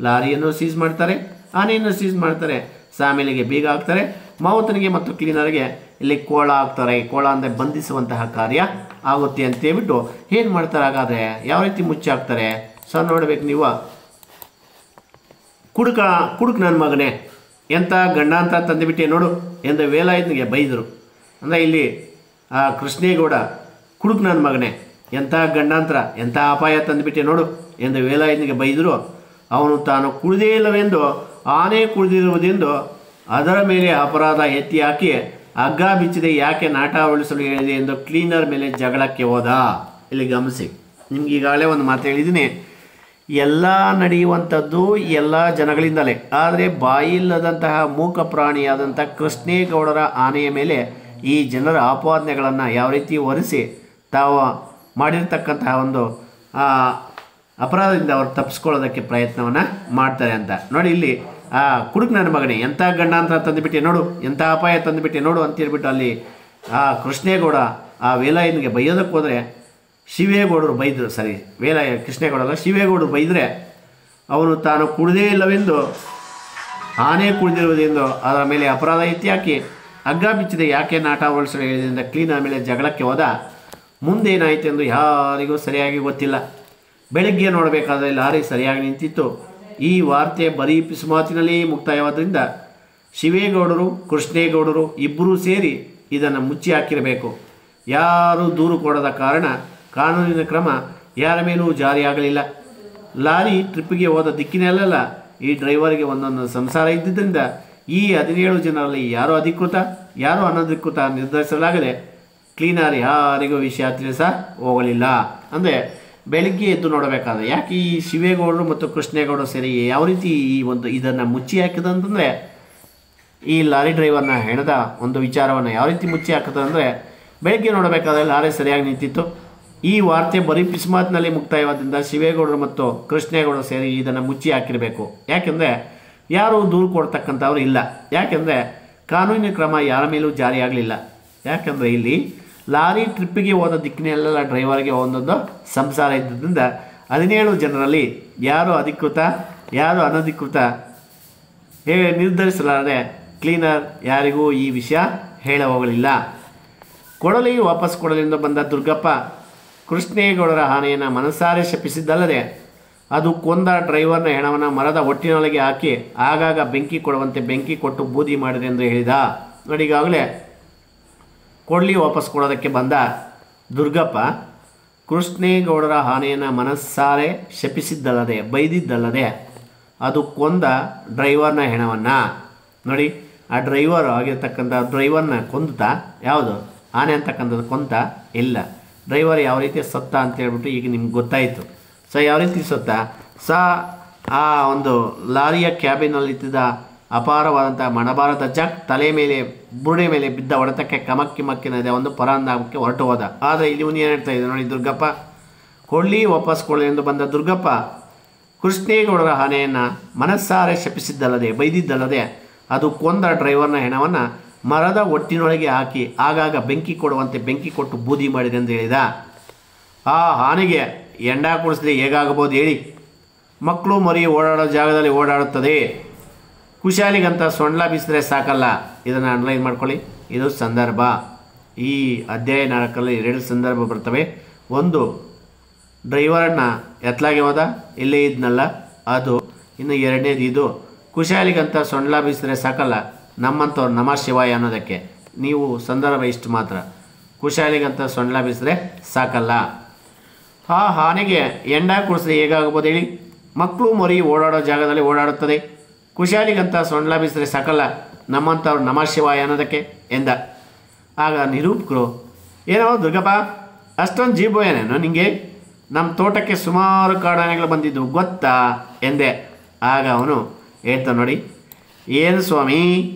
ಲಾರಿಯನ್ನು ಸೀಸ್ ಮಾಡ್ತಾರೆ, ಆನೆಯನ್ನು ಸೀಸ್ ಮಾಡ್ತಾರೆ, ಸಾಮಿಲಿಗೆ ಬೀಗ ಹಾಕ್ತಾರೆ, ಮಾವುತನಿಗೆ ಮತ್ತು ಕ್ಲೀನರ್ಗೆ ಇಲ್ಲಿ ಕೋಳ ಹಾಕ್ತಾರೆ. ಕೋಳ ಅಂದರೆ ಬಂಧಿಸುವಂತಹ ಕಾರ್ಯ ಆಗುತ್ತೆ ಅಂತೇಳ್ಬಿಟ್ಟು ಏನು ಮಾಡ್ತಾರೆ? ಹಾಗಾದರೆ ಯಾವ ರೀತಿ ಮುಚ್ಚಿ ಹಾಕ್ತಾರೆ ನೋಡಬೇಕು ನೀವು. ಕುಡುಕ ನನ್ನ ಮಗನೇ, ಎಂಥ ಗಂಡಾಂತರ ತಂದುಬಿಟ್ಟೆ ನೋಡು ಎಂದು ವೇಲಾಯುಧನಿಗೆ ಬೈದರು. ಅಂದರೆ ಇಲ್ಲಿ ಆ ಕೃಷ್ಣೇಗೌಡ ಕುಡುಕ್ ನನ್ನ ಮಗನೇ, ಎಂಥ ಗಂಡಾಂತರ, ಎಂಥ ಅಪಾಯ ತಂದುಬಿಟ್ಟೆ ನೋಡು ಎಂದು ವೇಲಾಯುಧನಿಗೆ ಬೈದರು. ಅವನು ತಾನು ಕುಡಿದೇ ಇಲ್ಲವೆಂದು, ಆನೆ ಕುಡಿದಿರುವುದೆಂದು ಅದರ ಮೇಲೆ ಅಪರಾಧ ಎತ್ತಿ ಹಾಕಿ ಹಗ್ಗ ಬಿಚ್ಚದೆ ಯಾಕೆ ನಾಟ ಉಳಿಸಲು ಹೇಳಿದೆ ಎಂದು ಕ್ಲೀನರ್ ಮೇಲೆ ಜಗಳಕ್ಕೆ ಹೋದ. ಇಲ್ಲಿ ಗಮನಿಸಿ, ನಿಮ್ಗೆ ಈಗಾಗಲೇ ಒಂದು ಮಾತು ಹೇಳಿದ್ದೀನಿ. ಎಲ್ಲ ನಡೆಯುವಂಥದ್ದು ಎಲ್ಲ ಜನಗಳಿಂದಲೇ. ಆದರೆ ಬಾಯಿಲ್ಲದಂತಹ ಮೂಕ ಪ್ರಾಣಿಯಾದಂಥ ಕೃಷ್ಣೇಗೌಡರ ಆನೆಯ ಮೇಲೆ ಈ ಜನರ ಆಪಾದನೆಗಳನ್ನು ಯಾವ ರೀತಿ ಹೊರಿಸಿ ತಾವು ಮಾಡಿರ್ತಕ್ಕಂತಹ ಒಂದು ಅಪರಾಧದಿಂದ ಅವರು ತಪ್ಪಿಸ್ಕೊಳ್ಳೋದಕ್ಕೆ ಪ್ರಯತ್ನವನ್ನು ಮಾಡ್ತಾರೆ ಅಂತ ನೋಡಿ. ಇಲ್ಲಿ ಕುಡುಕ್ ನನ್ನ ಮಗನೇ, ಎಂಥ ಗಂಡಾಂತರ ತಂದುಬಿಟ್ಟೆ ನೋಡು, ಎಂಥ ಅಪಾಯ ತಂದುಬಿಟ್ಟೆ ನೋಡು ಅಂತ ಹೇಳ್ಬಿಟ್ಟು ಅಲ್ಲಿ ಕೃಷ್ಣೇಗೌಡ ಆ ವೇಲಾಯುಧನಿಗೆ ಬೈಯೋದಕ್ಕೆ ಹೋದರೆ ಶಿವೇಗೌಡರು ಬೈದರು, ಸರಿ ಕೃಷ್ಣೇಗೌಡಲ್ಲ ಶಿವೇಗೌಡರು ಬೈದರೆ ಅವನು ತಾನು ಕುಡಿದೇ ಇಲ್ಲವೆಂದು ಆನೆ ಕುಡಿದಿರುವುದೆಂದು ಅದರ ಮೇಲೆ ಅಪರಾಧ ಎತ್ತಿಹಾಕಿ ಹಗ್ಗ ಬಿಚ್ಚಿದೆ ಯಾಕೆ ನಾಟ ಹೊಲಿಸಲು ಹೇಳಿದ್ರಿಂದ ಕ್ಲೀನ್ ಆಮೇಲೆ ಜಗಳಕ್ಕೆ ಹೋದ. ಮುಂದೇನಾಯಿತು ಎಂದು ಯಾರಿಗೂ ಸರಿಯಾಗಿ ಗೊತ್ತಿಲ್ಲ. ಬೆಳಗ್ಗೆ ನೋಡಬೇಕಾದ್ರೆ ಲಾರಿ ಸರಿಯಾಗಿ ನಿಂತಿತ್ತು. ಈ ವಾರ್ತೆ ಬರೀ ಪಿಸುಮಾತಿನಲ್ಲಿ ಮುಕ್ತಾಯವಾದ್ದರಿಂದ ಶಿವೇಗೌಡರು ಕೃಷ್ಣೇಗೌಡರು ಇಬ್ಬರೂ ಸೇರಿ ಇದನ್ನು ಮುಚ್ಚಿ ಹಾಕಿರಬೇಕು. ಯಾರೂ ದೂರು ಕೊಡದ ಕಾರಣ ಕಾನೂನಿನ ಕ್ರಮ ಯಾರ ಮೇಲೂ ಜಾರಿಯಾಗಲಿಲ್ಲ. ಲಾರಿ ಟ್ರಿಪ್ಪಿಗೆ ಹೋದ ದಿಕ್ಕಿನಲ್ಲೆಲ್ಲ ಈ ಡ್ರೈವರ್ಗೆ ಒಂದೊಂದು ಸಂಸಾರ ಇದ್ದಿದ್ದರಿಂದ ಈ 17 ಜನರಲ್ಲಿ ಯಾರು ಅಧಿಕೃತ ಯಾರು ಅನಧಿಕೃತ ನಿರ್ಧರಿಸಲಾಗದೆ ಕ್ಲೀನರ್ ಯಾರಿಗೂ ವಿಷಯ ತಿಳಿಸ ಹೋಗಲಿಲ್ಲ. ಅಂದರೆ ಬೆಳಗ್ಗೆ ಎದ್ದು ನೋಡಬೇಕಾದ್ರೆ ಯಾಕೆ ಈ ಶಿವೇಗೌಡರು ಮತ್ತು ಕೃಷ್ಣೇಗೌಡರು ಸೇರಿ ಯಾವ ರೀತಿ ಇದನ್ನು ಮುಚ್ಚಿ ಹಾಕಿದಂತಂದರೆ ಈ ಲಾರಿ ಡ್ರೈವರ್ನ ಹೆಣದ ಒಂದು ವಿಚಾರವನ್ನು ಯಾವ ರೀತಿ ಮುಚ್ಚಿ ಹಾಕಿದಂದರೆ ಬೆಳಗ್ಗೆ ನೋಡಬೇಕಾದ್ರೆ ಲಾರಿ ಸರಿಯಾಗಿ ನಿಂತಿತ್ತು. ಈ ವಾರ್ತೆ ಬರೀ ಪಿಸ್ಮಾತ್ನಲ್ಲಿ ಮುಕ್ತಾಯವಾದ್ದರಿಂದ ಶಿವೇಗೌಡರು ಮತ್ತು ಕೃಷ್ಣೇಗೌಡರು ಸೇರಿ ಇದನ್ನು ಮುಚ್ಚಿ ಹಾಕಿರಬೇಕು. ಯಾಕೆಂದರೆ ಯಾರೂ ದೂರು ಕೊಡ್ತಕ್ಕಂಥವ್ರು ಇಲ್ಲ. ಯಾಕೆಂದರೆ ಕಾನೂನಿನ ಕ್ರಮ ಯಾರ ಮೇಲೂ ಜಾರಿಯಾಗಲಿಲ್ಲ. ಯಾಕೆಂದರೆ ಇಲ್ಲಿ ಲಾರಿ ಟ್ರಿಪ್ಪಿಗೆ ಹೋದ ದಿಕ್ಕಿನಲ್ಲೆಲ್ಲ ಡ್ರೈವರ್ಗೆ ಒಂದೊಂದು ಸಂಸಾರ ಇದ್ದುದರಿಂದ 17 ಜನರಲ್ಲಿ ಯಾರು ಅಧಿಕೃತ ಯಾರು ಅನಧಿಕೃತ ನಿರ್ಧರಿಸಲಾರದೆ ಕ್ಲೀನರ್ ಯಾರಿಗೂ ಈ ವಿಷಯ ಹೇಳ ಹೋಗಲಿಲ್ಲ. ಕೊಡಲಿ ವಾಪಸ್ ಕೊಡಲಿಂದ ಬಂದ ದುರ್ಗಪ್ಪ ಕೃಷ್ಣೇಗೌಡರ ಆನೆಯನ್ನು ಮನಸಾರೆ ಶಪಿಸಿದ್ದಲ್ಲದೆ ಅದು ಕೊಂದ ಡ್ರೈವರ್ನ ಹೆಣವನ್ನು ಮರದ ಒಟ್ಟಿನೊಳಗೆ ಹಾಕಿ ಆಗಾಗ ಬೆಂಕಿ ಕೊಡುವಂತೆ ಬೆಂಕಿ ಕೊಟ್ಟು ಬೂದಿ ಮಾಡಿದೆ ಎಂದು ಹೇಳಿದ. ನೋಡಿ, ಈಗಾಗಲೇ ಕೊಡಲಿ ವಾಪಸ್ ಕೊಡೋದಕ್ಕೆ ಬಂದ ದುರ್ಗಪ್ಪ ಕೃಷ್ಣೇಗೌಡರ ಆನೆಯನ್ನು ಮನಸ್ಸಾರೆ ಶಪಿಸಿದ್ದಲ್ಲದೆ ಬೈದಿದ್ದಲ್ಲದೆ ಅದು ಕೊಂದ ಡ್ರೈವರ್ನ ಹೆಣವನ್ನು ನೋಡಿ, ಆ ಡ್ರೈವರ್ ಆಗಿರ್ತಕ್ಕಂಥ ಡ್ರೈವರ್ನ ಕೊಂದುತ್ತಾ ಯಾವುದು ಆನೆ ಅಂತಕ್ಕಂಥದ್ದು ಕೊಂತ ಇಲ್ಲ. ಡ್ರೈವರ್ ಯಾವ ರೀತಿ ಸತ್ತ ಅಂತೇಳ್ಬಿಟ್ಟು ಈಗ ನಿಮ್ಗೆ ಗೊತ್ತಾಯಿತು. ಸೊ ಯಾವ ರೀತಿ ಸತ್ತ ಆ ಒಂದು ಲಾರಿಯ ಕ್ಯಾಬಿನಲ್ಲಿದ್ದ ಅಪಾರವಾದಂಥ ಮಣಬಾರದ ಜಗ್ ತಲೆ ಮೇಲೆ ಬುರುಡೆ ಮೇಲೆ ಬಿದ್ದ ಹೊಡೆತಕ್ಕೆ ಕಮಕ್ಕಿಮಕ್ಕಿನದೆ ಒಂದು ಪರಾಂದಾಮಕ್ಕೆ ಹೊರಟು ಹೋದ. ಆದರೆ ಇಲ್ಲಿ ಇವನು ಏನು ಹೇಳ್ತಾ ಇದೆ ನೋಡಿ, ದುರ್ಗಪ್ಪ ಕೊಡಲಿ ವಾಪಸ್ ಕೊಡಲಿ ಎಂದು ಬಂದ ದುರ್ಗಪ್ಪ ಕೃಷ್ಣೇಗೌಡರ ಆನೆಯನ್ನು ಮನಸ್ಸಾರೆ ಶಪಿಸಿದ್ದಲ್ಲದೆ ಬೈದಿದ್ದಲ್ಲದೆ ಅದು ಕೊಂದ ಡ್ರೈವರ್ನ ಹೆಣವನ್ನು ಮರದ ಒಟ್ಟಿನೊಳಗೆ ಹಾಕಿ ಆಗಾಗ ಬೆಂಕಿ ಕೊಡುವಂತೆ ಬೆಂಕಿ ಕೊಟ್ಟು ಬೂದಿ ಮಾಡಿದೆ ಎಂದು ಹೇಳಿದ. ಆ ಆನೆಗೆ ಎಂಡ ಕುಡಿಸಿದ್ರೆ ಹೇಗಾಗಬಹುದು ಹೇಳಿ? ಮಕ್ಕಳು ಮರಿ ಓಡಾಡೋ ಜಾಗದಲ್ಲಿ ಓಡಾಡುತ್ತದೆ. ಕುಶಾಲಿಗಂತ ಸೊಂಡ್ಲ ಬೀಸಿದ್ರೆ ಸಾಕಲ್ಲ. ಇದನ್ನು ಅನಲೈಸ್ ಮಾಡ್ಕೊಳ್ಳಿ. ಇದು ಸಂದರ್ಭ. ಈ ಅಧ್ಯಾಯ 4ರಲ್ಲಿ 2 ಸಂದರ್ಭ ಬರ್ತವೆ. ಒಂದು, ಡ್ರೈವರನ್ನು ಎತ್ತಲಾಗೆ ಹೋದ ಇಲ್ಲೇ ಇದ್ನಲ್ಲ ಅದು. ಇನ್ನು ಎರಡನೇದು ಇದು, ಕುಶಾಲಿಗಂತ ಸೊಂಡ್ಲ ಬೀಸಿದ್ರೆ ಸಾಕಲ್ಲ, ನಮ್ಮಂಥವ್ರು ನಮ ಶಿವಾಯ ಅನ್ನೋದಕ್ಕೆ. ನೀವು ಸಂದರ್ಭ ಇಷ್ಟು ಮಾತ್ರ. ಕುಶಾಲಿಗಂತ ಸೊಂಡ್ಲ ಬೀಸಿದ್ರೆ ಸಾಕಲ್ಲ. ಆ ಆನೆಗೆ ಎಂಡ ಕುಡಿಸಿದ್ರೆ ಹೇಗಾಗಬಹುದು ಹೇಳಿ? ಮಕ್ಕಳು ಮರಿ ಓಡಾಡೋ ಜಾಗದಲ್ಲಿ ಓಡಾಡುತ್ತದೆ. ಕುಶಾಲಿಗಂತ ಸೊಂಡ್ಲ ಬೀಸಿದ್ರೆ ಸಾಕಲ್ಲ, ನಮ್ಮಂಥವ್ರು ನಮ ಶಿವಾಯ ಅನ್ನೋದಕ್ಕೆ ಎಂದ. ಆಗ ನಿರೂಪಕರು, ಏನೋ ದುರ್ಗಪ್ಪ ಅಷ್ಟೊಂದು ಜೀಬು ಏನೇನೋ ನಿಂಗೆ? ನಮ್ಮ ತೋಟಕ್ಕೆ ಸುಮಾರು ಕಾಡಾನೆಗಳು ಬಂದಿದ್ದು ಗೊತ್ತಾ ಎಂದೆ. ಆಗ ಅವನು ಹೇಳ್ತಾನೆ ನೋಡಿ, ಏನು ಸ್ವಾಮಿ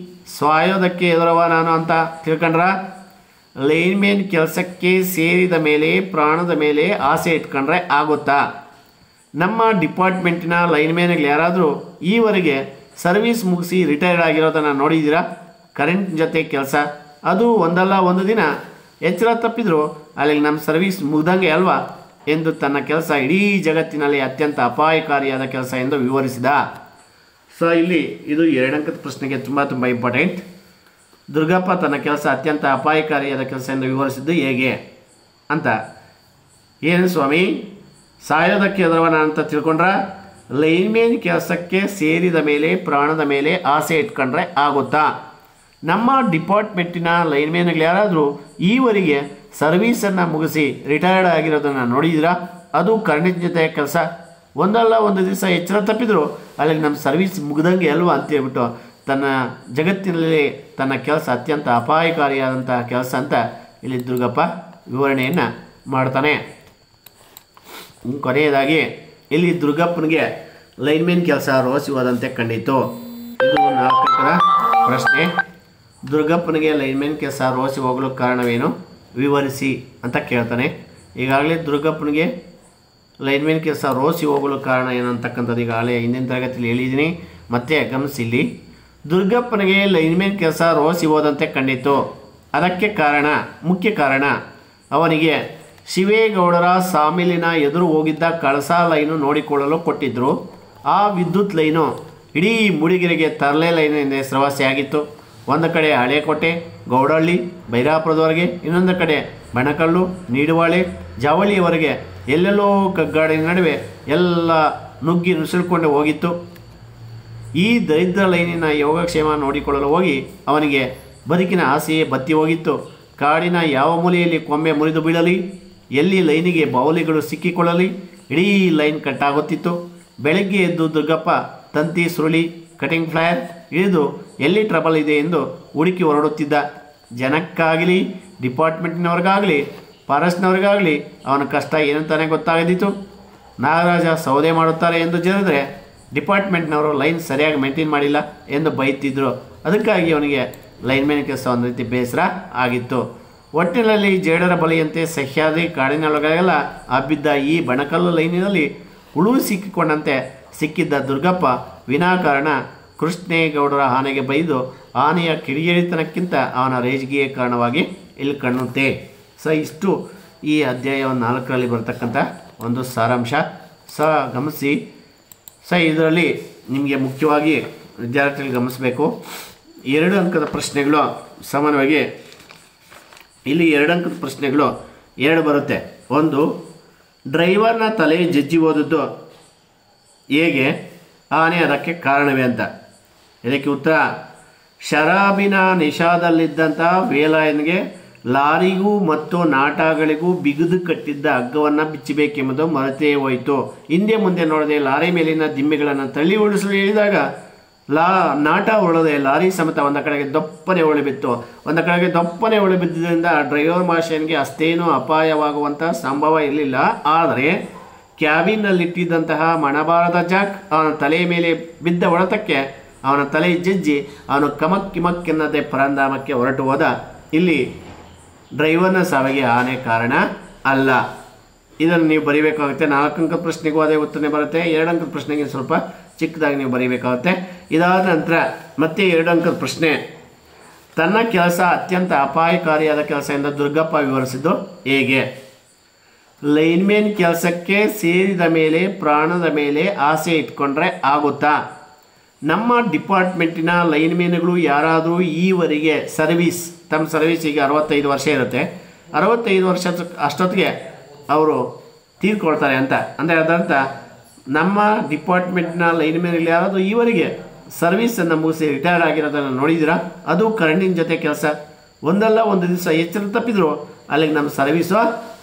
ಸಾಯೋದಕ್ಕೆ ಎದುರವ ನಾನು ಅಂತ ತಿಳ್ಕೊಂಡ್ರ? ಲೈನ್ಮೇನ್ ಕೆಲಸಕ್ಕೆ ಸೇರಿದ ಮೇಲೆ ಪ್ರಾಣದ ಮೇಲೆ ಆಸೆ ಇಟ್ಕೊಂಡ್ರೆ ಆಗುತ್ತಾ? ನಮ್ಮ ಡಿಪಾರ್ಟ್ಮೆಂಟಿನ ಲೈನ್ಮೇನ್ಗಳು ಯಾರಾದರೂ ಈವರೆಗೆ ಸರ್ವೀಸ್ ಮುಗಿಸಿ ರಿಟೈರ್ಡ್ ಆಗಿರೋದನ್ನು ನೋಡಿದ್ದೀರಾ? ಕರೆಂಟ್ ಜೊತೆ ಕೆಲಸ, ಅದು ಒಂದಲ್ಲ ಒಂದು ದಿನ ಎಚ್ಚರ ತಪ್ಪಿದ್ರು ಅಲ್ಲಿಗೆ ನಮ್ಮ ಸರ್ವೀಸ್ ಮುಗ್ದಂಗೆ ಅಲ್ವಾ ಎಂದು ತನ್ನ ಕೆಲಸ ಇಡೀ ಜಗತ್ತಿನಲ್ಲಿ ಅತ್ಯಂತ ಅಪಾಯಕಾರಿಯಾದ ಕೆಲಸ ಎಂದು ವಿವರಿಸಿದ. ಸೊ ಇಲ್ಲಿ ಇದು 2 ಅಂಕದ ಪ್ರಶ್ನೆಗೆ ತುಂಬ ಇಂಪಾರ್ಟೆಂಟ್. ದುರ್ಗಪ್ಪ ತನ್ನ ಕೆಲಸ ಅತ್ಯಂತ ಅಪಾಯಕಾರಿಯಾದ ಕೆಲಸ ಎಂದು ವಿವರಿಸಿದ್ದು ಹೇಗೆ ಅಂತ. ಏನು ಸ್ವಾಮಿ ಸಾಯೋದಕ್ಕೆ ಎದುರವನ ಅಂತ ತಿಳ್ಕೊಂಡ್ರ? ಲೈನ್ಮೇನ್ ಕೆಲಸಕ್ಕೆ ಸೇರಿದ ಮೇಲೆ ಪ್ರಾಣದ ಮೇಲೆ ಆಸೆ ಇಟ್ಕೊಂಡ್ರೆ ಆಗುತ್ತಾ? ನಮ್ಮ ಡಿಪಾರ್ಟ್ಮೆಂಟಿನ ಲೈನ್ಮೇನ್ಗಳು ಯಾರಾದರೂ ಈವರೆಗೆ ಸರ್ವೀಸನ್ನು ಮುಗಿಸಿ ರಿಟೈರ್ಡ್ ಆಗಿರೋದನ್ನು ನೋಡಿದ್ದೀರಾ? ಅದು ಕರೆಂಟ್ ಜೊತೆ ಕೆಲಸ, ಒಂದಲ್ಲ ಒಂದು ದಿವಸ ಎಚ್ಚರ ತಪ್ಪಿದ್ರು ಅಲ್ಲಿಗೆ ನಮ್ಮ ಸರ್ವೀಸ್ ಮುಗ್ದಂಗೆ ಅಲ್ವಾ ಅಂತೇಳ್ಬಿಟ್ಟು ತನ್ನ ಜಗತ್ತಿನಲ್ಲಿ ತನ್ನ ಕೆಲಸ ಅತ್ಯಂತ ಅಪಾಯಕಾರಿಯಾದಂತಹ ಕೆಲಸ ಅಂತ ಇಲ್ಲಿ ದುರ್ಗಪ್ಪ ವಿವರಣೆಯನ್ನು ಮಾಡ್ತಾನೆ. ಕೊನೆಯದಾಗಿ ಇಲ್ಲಿ ದುರ್ಗಪ್ಪನಿಗೆ ಲೈನ್ಮೇನ್ ಕೆಲಸ ರೋಸಿ ಹೋದಂತೆ ಕಂಡಿತು. ಇದು 4ರ ಪ್ರಶ್ನೆ. ದುರ್ಗಪ್ಪನಿಗೆ ಲೈನ್ಮೇನ್ ಕೆಲಸ ರೋಸಿ ಹೋಗಲು ಕಾರಣವೇನು ವಿವರಿಸಿ ಅಂತ ಕೇಳ್ತಾನೆ. ಈಗಾಗಲೇ ದುರ್ಗಪ್ಪನಿಗೆ ಲೈನ್ಮೇನ್ ಕೆಲಸ ರೋಸಿ ಹೋಗಲು ಕಾರಣ ಏನಂತಕ್ಕಂಥದ್ದು ಈಗಾಗಲೇ ಹಿಂದಿನ ತರಗತಿಯಲ್ಲಿ ಹೇಳಿದ್ದೀನಿ. ಮತ್ತೆ ಗಮನಿಸಿ, ಇಲ್ಲಿ ದುರ್ಗಪ್ಪನಿಗೆ ಲೈನ್ಮೇನ್ ಕೆಲಸ ರೋಸಿ ಹೋದಂತೆ ಕಂಡಿತು. ಅದಕ್ಕೆ ಕಾರಣ, ಮುಖ್ಯ ಕಾರಣ ಅವನಿಗೆ ಶಿವೇಗೌಡರ ಸಾಮಿಲಿನ ಎದುರು ಹೋಗಿದ್ದ ಕಳಸಾ ಲೈನು ನೋಡಿಕೊಳ್ಳಲು ಕೊಟ್ಟಿದ್ದರು. ಆ ವಿದ್ಯುತ್ ಲೈನು ಇಡೀ ಮೂಡಿಗೆರೆಗೆ ತರಲೆ ಲೈನು ಎಂದೇ ಹೆಸರುವಾಸಿಯಾಗಿತ್ತು. ಒಂದು ಕಡೆ ಹಳೇಕೋಟೆ, ಗೌಡಹಳ್ಳಿ, ಬೈರಾಪುರದವರೆಗೆ, ಇನ್ನೊಂದು ಕಡೆ ಬಣಕಲ್ಲು, ನೀಡುವಾಳೆ, ಜಾವಳಿಯವರೆಗೆ ಎಲ್ಲೆಲ್ಲೋ ಕಗ್ಗಾಡಿನ ನಡುವೆ ಎಲ್ಲ ನುಗ್ಗಿ ನುಸುಳಿಕೊಂಡು ಹೋಗಿತ್ತು. ಈ ದರಿದ್ರ ಲೈನಿನ ಯೋಗಕ್ಷೇಮ ನೋಡಿಕೊಳ್ಳಲು ಹೋಗಿ ಅವನಿಗೆ ಬದುಕಿನ ಆಸೆಯೇ ಬತ್ತಿ ಹೋಗಿತ್ತು. ಕಾಡಿನ ಯಾವ ಮೂಲೆಯಲ್ಲಿ ಕೊಂಬೆ ಮುರಿದು ಬೀಳಲಿ, ಎಲ್ಲಿ ಲೈನಿಗೆ ಬಾವಲಿಗಳು ಸಿಕ್ಕಿಕೊಳ್ಳಲಿ, ಇಡೀ ಲೈನ್ ಕಟ್ಟಾಗುತ್ತಿತ್ತು. ಬೆಳಗ್ಗೆ ಎದ್ದು ದುರ್ಗಪ್ಪ ತಂತಿ ಸುರುಳಿ ಕಟಿಂಗ್ ಫ್ಲೈರ್ ಇಳಿದು ಎಲ್ಲಿ ಟ್ರಬಲ್ ಇದೆ ಎಂದು ಹುಡುಕಿ ಹೊರಡುತ್ತಿದ್ದ. ಜನಕ್ಕಾಗಲಿ, ಡಿಪಾರ್ಟ್ಮೆಂಟ್ನವ್ರಿಗಾಗಲಿ, ಫಾರೆಸ್ಟ್ನವ್ರಿಗಾಗಲಿ ಅವನ ಕಷ್ಟ ಏನಂತಾನೆ ಗೊತ್ತಾಗದಿತ್ತು. ನಾಗರಾಜ ಸೌದೆ ಮಾಡುತ್ತಾರೆ ಎಂದು ಜರಿದ್ರೆ ಡಿಪಾರ್ಟ್ಮೆಂಟ್ನವರು ಲೈನ್ ಸರಿಯಾಗಿ ಮೇಂಟೈನ್ ಮಾಡಿಲ್ಲ ಎಂದು ಬೈತಿದ್ರು. ಅದಕ್ಕಾಗಿ ಅವನಿಗೆ ಲೈನ್ಮ್ಯಾನ್ ಕೆಲಸ ಒಂದು ರೀತಿ ಬೇಸರ ಆಗಿತ್ತು. ಒಟ್ಟಿನಲ್ಲಿ ಜೇಡರ ಬಲಿಯಂತೆ ಸಹ್ಯಾದ್ರಿ ಕಾಡಿನೊಳಗೆಲ್ಲ ಹಬ್ಬಿದ್ದ ಈ ಬಣಕಲ್ಲು ಲೈನಿನಲ್ಲಿ ಹುಳು ಸಿಕ್ಕಿಕೊಂಡಂತೆ ಸಿಕ್ಕಿದ್ದ ದುರ್ಗಪ್ಪ ವಿನಾಕಾರಣ ಕೃಷ್ಣೇಗೌಡರ ಆನೆಗೆ ಬೈದು ಆನೆಯ ಕಿಡಿಗೇಡಿತನಕ್ಕಿಂತ ಅವನ ರೇಜಿಗೆಯೇ ಕಾರಣವಾಗಿ ಇಲ್ಲಿ ಕಾಣುತ್ತೆ. ಇಷ್ಟು ಈ ಅಧ್ಯಾಯ 4ರಲ್ಲಿ ಬರ್ತಕ್ಕಂಥ ಒಂದು ಸಾರಾಂಶ. ಗಮನಿಸಿ. ಇದರಲ್ಲಿ ನಿಮಗೆ ಮುಖ್ಯವಾಗಿ ವಿದ್ಯಾರ್ಥಿಗಳು ಗಮನಿಸಬೇಕು, 2 ಅಂಕದ ಪ್ರಶ್ನೆಗಳು ಸಾಮಾನ್ಯವಾಗಿ ಇಲ್ಲಿ 2 ಅಂಕದ ಪ್ರಶ್ನೆಗಳು 2 ಬರುತ್ತೆ. ಒಂದು, ಡ್ರೈವರ್ನ ತಲೆ ಜಜ್ಜಿ ಹೋದದ್ದು ಹೇಗೆ, ಆನೆ ಅದಕ್ಕೆ ಕಾರಣವೇ ಅಂತ. ಇದಕ್ಕೆ ಉತ್ತರ, ಶರಾಬಿನ ನಿಷಾದಲ್ಲಿದ್ದಂಥ ವೇಲಾಯನ್ಗೆ ಲಾರಿಗೂ ಮತ್ತು ನಾಟಗಳಿಗೂ ಬಿಗಿದು ಕಟ್ಟಿದ್ದ ಹಗ್ಗವನ್ನು ಬಿಚ್ಚಬೇಕೆಂಬುದು ಮರೆತೇ ಹೋಯಿತು. ಹಿಂದೆ ಮುಂದೆ ನೋಡದೆ ಲಾರಿ ಮೇಲಿನ ದಿಮ್ಮೆಗಳನ್ನು ತಳ್ಳಿ ಓಡಿಸಲು ಹೇಳಿದಾಗ ನಾಟ ಉಳದೆ ಲಾರಿ ಸಮೇತ ಒಂದು ಕಡೆಗೆ ದಪ್ಪನೆ ಉಳಿಬಿತ್ತು. ಒಂದು ಕಡೆಗೆ ದಪ್ಪನೆ ಉಳಿಬಿದ್ದರಿಂದ ಡ್ರೈವರ್ ಮಾಷನ್ಗೆ ಅಷ್ಟೇನೂ ಅಪಾಯವಾಗುವಂಥ ಸಂಭವ ಇರಲಿಲ್ಲ. ಆದರೆ ಕ್ಯಾಬಿನ್ನಲ್ಲಿಟ್ಟಿದ್ದಂತಹ ಮಣಬಾರದ ಜಾಕ್ ಅವನ ತಲೆಯ ಮೇಲೆ ಬಿದ್ದ ಹೊಡೆತಕ್ಕೆ ಅವನ ತಲೆ ಜಜ್ಜಿ ಅವನು ಕಮಕ್ಕಿಮಕ್ಕೆನ್ನದೆ ಪರಂಧಾಮಕ್ಕೆ ಹೊರಟು ಹೋದ. ಇಲ್ಲಿ ಡ್ರೈವರ್ನ ಸಾವಿಗೆ ಆನೆ ಕಾರಣ ಅಲ್ಲ. ಇದನ್ನು ನೀವು ಬರೀಬೇಕಾಗುತ್ತೆ. 4 ಅಂಕದ ಪ್ರಶ್ನೆಗೂ ಅದೇ ಉತ್ತರನೇ ಬರುತ್ತೆ. 2 ಅಂಕದ ಪ್ರಶ್ನೆಗೆ ಸ್ವಲ್ಪ ಚಿಕ್ಕದಾಗಿ ನೀವು ಬರೀಬೇಕಾಗುತ್ತೆ. ಇದಾದ ನಂತರ ಮತ್ತೆ 2 ಅಂಕದ ಪ್ರಶ್ನೆ, ತನ್ನ ಕೆಲಸ ಅತ್ಯಂತ ಅಪಾಯಕಾರಿಯಾದ ಕೆಲಸ ಎಂದು ದುರ್ಗಪ್ಪ ವಿವರಿಸಿದ್ದು ಹೇಗೆ? ಲೈನ್ಮೇನ್ ಕೆಲಸಕ್ಕೆ ಸೇರಿದ ಮೇಲೆ ಪ್ರಾಣದ ಮೇಲೆ ಆಸೆ ಇಟ್ಕೊಂಡ್ರೆ ಆಗುತ್ತಾ? ನಮ್ಮ ಡಿಪಾರ್ಟ್ಮೆಂಟಿನ ಲೈನ್ಮೇನ್ಗಳು ಯಾರಾದರೂ ಈವರೆಗೆ ತಮ್ಮ ಸರ್ವೀಸಿಗೆ 65 ವರ್ಷ ಇರುತ್ತೆ, 65 ವರ್ಷ ಅಷ್ಟೊತ್ತಿಗೆ ಅವರು ತೀರ್ಕೊಳ್ತಾರೆ ಅಂತ. ಅಂದರೆ ಅದರ್ಥ ನಮ್ಮ ಡಿಪಾರ್ಟ್ಮೆಂಟ್ನ ಲೈನ್ಮೇನ್ಗಳು ಯಾರಾದರೂ ಈವರೆಗೆ ಸರ್ವೀಸನ್ನು ಮುಗಿಸಿ ರಿಟೈರ್ಡ್ ಆಗಿರೋದನ್ನು ನೋಡಿದ್ದೀರಾ? ಅದು ಕರೆಂಟಿನ ಜೊತೆ ಕೆಲಸ. ಒಂದಲ್ಲ ಒಂದು ದಿವಸ ಎಚ್ಚರ ತಪ್ಪಿದ್ರು ಅಲ್ಲಿಗೆ ನಮ್ಮ ಸರ್ವೀಸು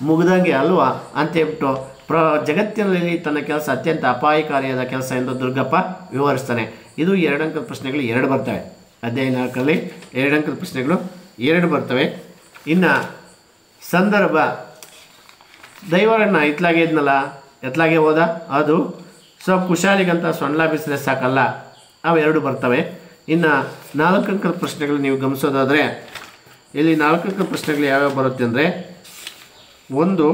ಮುಗ್ದಂಗೆ ಅಲ್ವಾ ಅಂತೇಳ್ಬಿಟ್ಟು ಜಗತ್ತಿನಲ್ಲಿ ತನ್ನ ಕೆಲಸ ಅತ್ಯಂತ ಅಪಾಯಕಾರಿಯಾದ ಕೆಲಸ ಎಂದು ದುರ್ಗಪ್ಪ ವಿವರಿಸ್ತಾನೆ. ಇದು 2 ಅಂಕದ ಪ್ರಶ್ನೆಗಳು 2 ಬರ್ತವೆ. ಅಧ್ಯಾಯ 4ರಲ್ಲಿ 2 ಅಂಕದ ಪ್ರಶ್ನೆಗಳು 2 ಬರ್ತವೆ. ಇನ್ನು ಸಂದರ್ಭ, ಡ್ರೈವರನ್ನು ಎತ್ಲಾಗೆ ಹೋದ, ಅದು ಕುಶಾಲಿಗಂತ ಸೊಂಡ್ಲ ಬಿಸಿದ್ರೆ ಸಾಕಲ್ಲ, ಅವು 2 ಬರ್ತವೆ. ಇನ್ನು 4 ಅಂಕದ ಪ್ರಶ್ನೆಗಳು ನೀವು ಗಮನಿಸೋದಾದರೆ ಇಲ್ಲಿ 4 ಅಂಕದ ಪ್ರಶ್ನೆಗಳು ಯಾವ್ಯಾವ ಬರುತ್ತೆ ಅಂದರೆ, 1,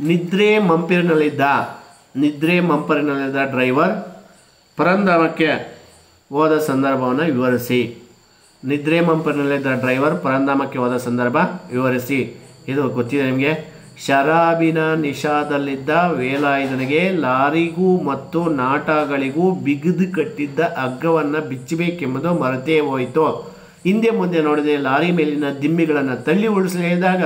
ನಿದ್ರೆ ಮಂಪರಿನಲ್ಲಿದ್ದ ಡ್ರೈವರ್ ಪರಂಧಾಮಕ್ಕೆ ಹೋದ ಸಂದರ್ಭವನ್ನು ವಿವರಿಸಿ. ನಿದ್ರೆ ಮಂಪರಿನಲ್ಲಿದ್ದ ಡ್ರೈವರ್ ಪರಂಧಾಮಕ್ಕೆ ಹೋದ ಸಂದರ್ಭ ವಿವರಿಸಿ. ಇದು ಗೊತ್ತಿದೆ ನಿಮಗೆ. ಶರಾಬಿನ ನಿಷಾದಲ್ಲಿದ್ದ ವೇಲಾಯುಧನಿಗೆ ಲಾರಿಗೂ ಮತ್ತು ನಾಟಗಳಿಗೂ ಬಿಗಿದು ಕಟ್ಟಿದ್ದ ಹಗ್ಗವನ್ನು ಬಿಚ್ಚಬೇಕೆಂಬುದು ಮರೆತೇ ಹೋಯಿತು. ಹಿಂದೆ ಮುಂದೆ ನೋಡದೆ ಲಾರಿ ಮೇಲಿನ ದಿಮ್ಮಿಗಳನ್ನು ತಳ್ಳಿ ಉಳಿಸಲು ಹೇಳಿದಾಗ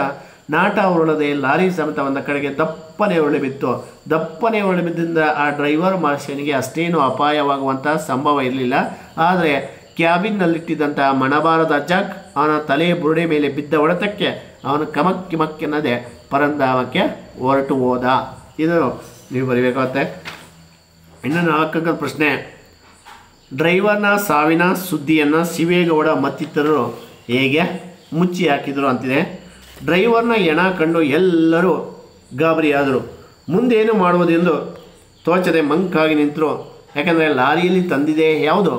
ನಾಟ ಉರುಳದೆ ಲಾರಿ ಸಮೇತ ಒಂದು ಕಡೆಗೆ ದಪ್ಪನೆ ಉರುಳಿಬಿತ್ತು. ದಪ್ಪನೆ ಉರುಳಿಬಿದ್ದರಿಂದ ಆ ಡ್ರೈವರ್ ಮಾರ್ಷನಿಗೆ ಅಷ್ಟೇನೂ ಅಪಾಯವಾಗುವಂಥ ಸಂಭವ ಇರಲಿಲ್ಲ. ಆದರೆ ಕ್ಯಾಬಿನ್ನಲ್ಲಿಟ್ಟಿದ್ದಂಥ ಮಣಬಾರದ ಜಾಕ್ ಅವನ ತಲೆಯ ಬುರುಡೆ ಮೇಲೆ ಬಿದ್ದ ಹೊಡೆತಕ್ಕೆ ಅವನು ಕಮಕ್ಕಿಮಕ್ಕೆನ್ನದೆ ಪರಂಧಾಮಕ್ಕೆ ಹೊರಟು ಹೋದ. ಇದು ನೀವು ಬರೀಬೇಕಾಗುತ್ತೆ. ಇನ್ನು 4 ಅಂಕದ ಪ್ರಶ್ನೆ, ಡ್ರೈವರ್ನ ಸಾವಿನ ಸುದ್ದಿಯನ್ನು ಶಿವೇಗೌಡ ಮತ್ತಿತರರು ಹೇಗೆ ಮುಚ್ಚಿ ಹಾಕಿದರು ಅಂತಿದೆ. ಡ್ರೈವರ್ನ ಹೆಣ ಕಂಡು ಎಲ್ಲರೂ ಗಾಬರಿಯಾದರು. ಮುಂದೇನು ಮಾಡುವುದೆಂದು ತೋಚದೆ ಮಂಕಾಗಿ ನಿಂತರು. ಯಾಕಂದರೆ ಲಾರಿಯಲ್ಲಿ ತಂದಿದೆ ಯಾವುದು?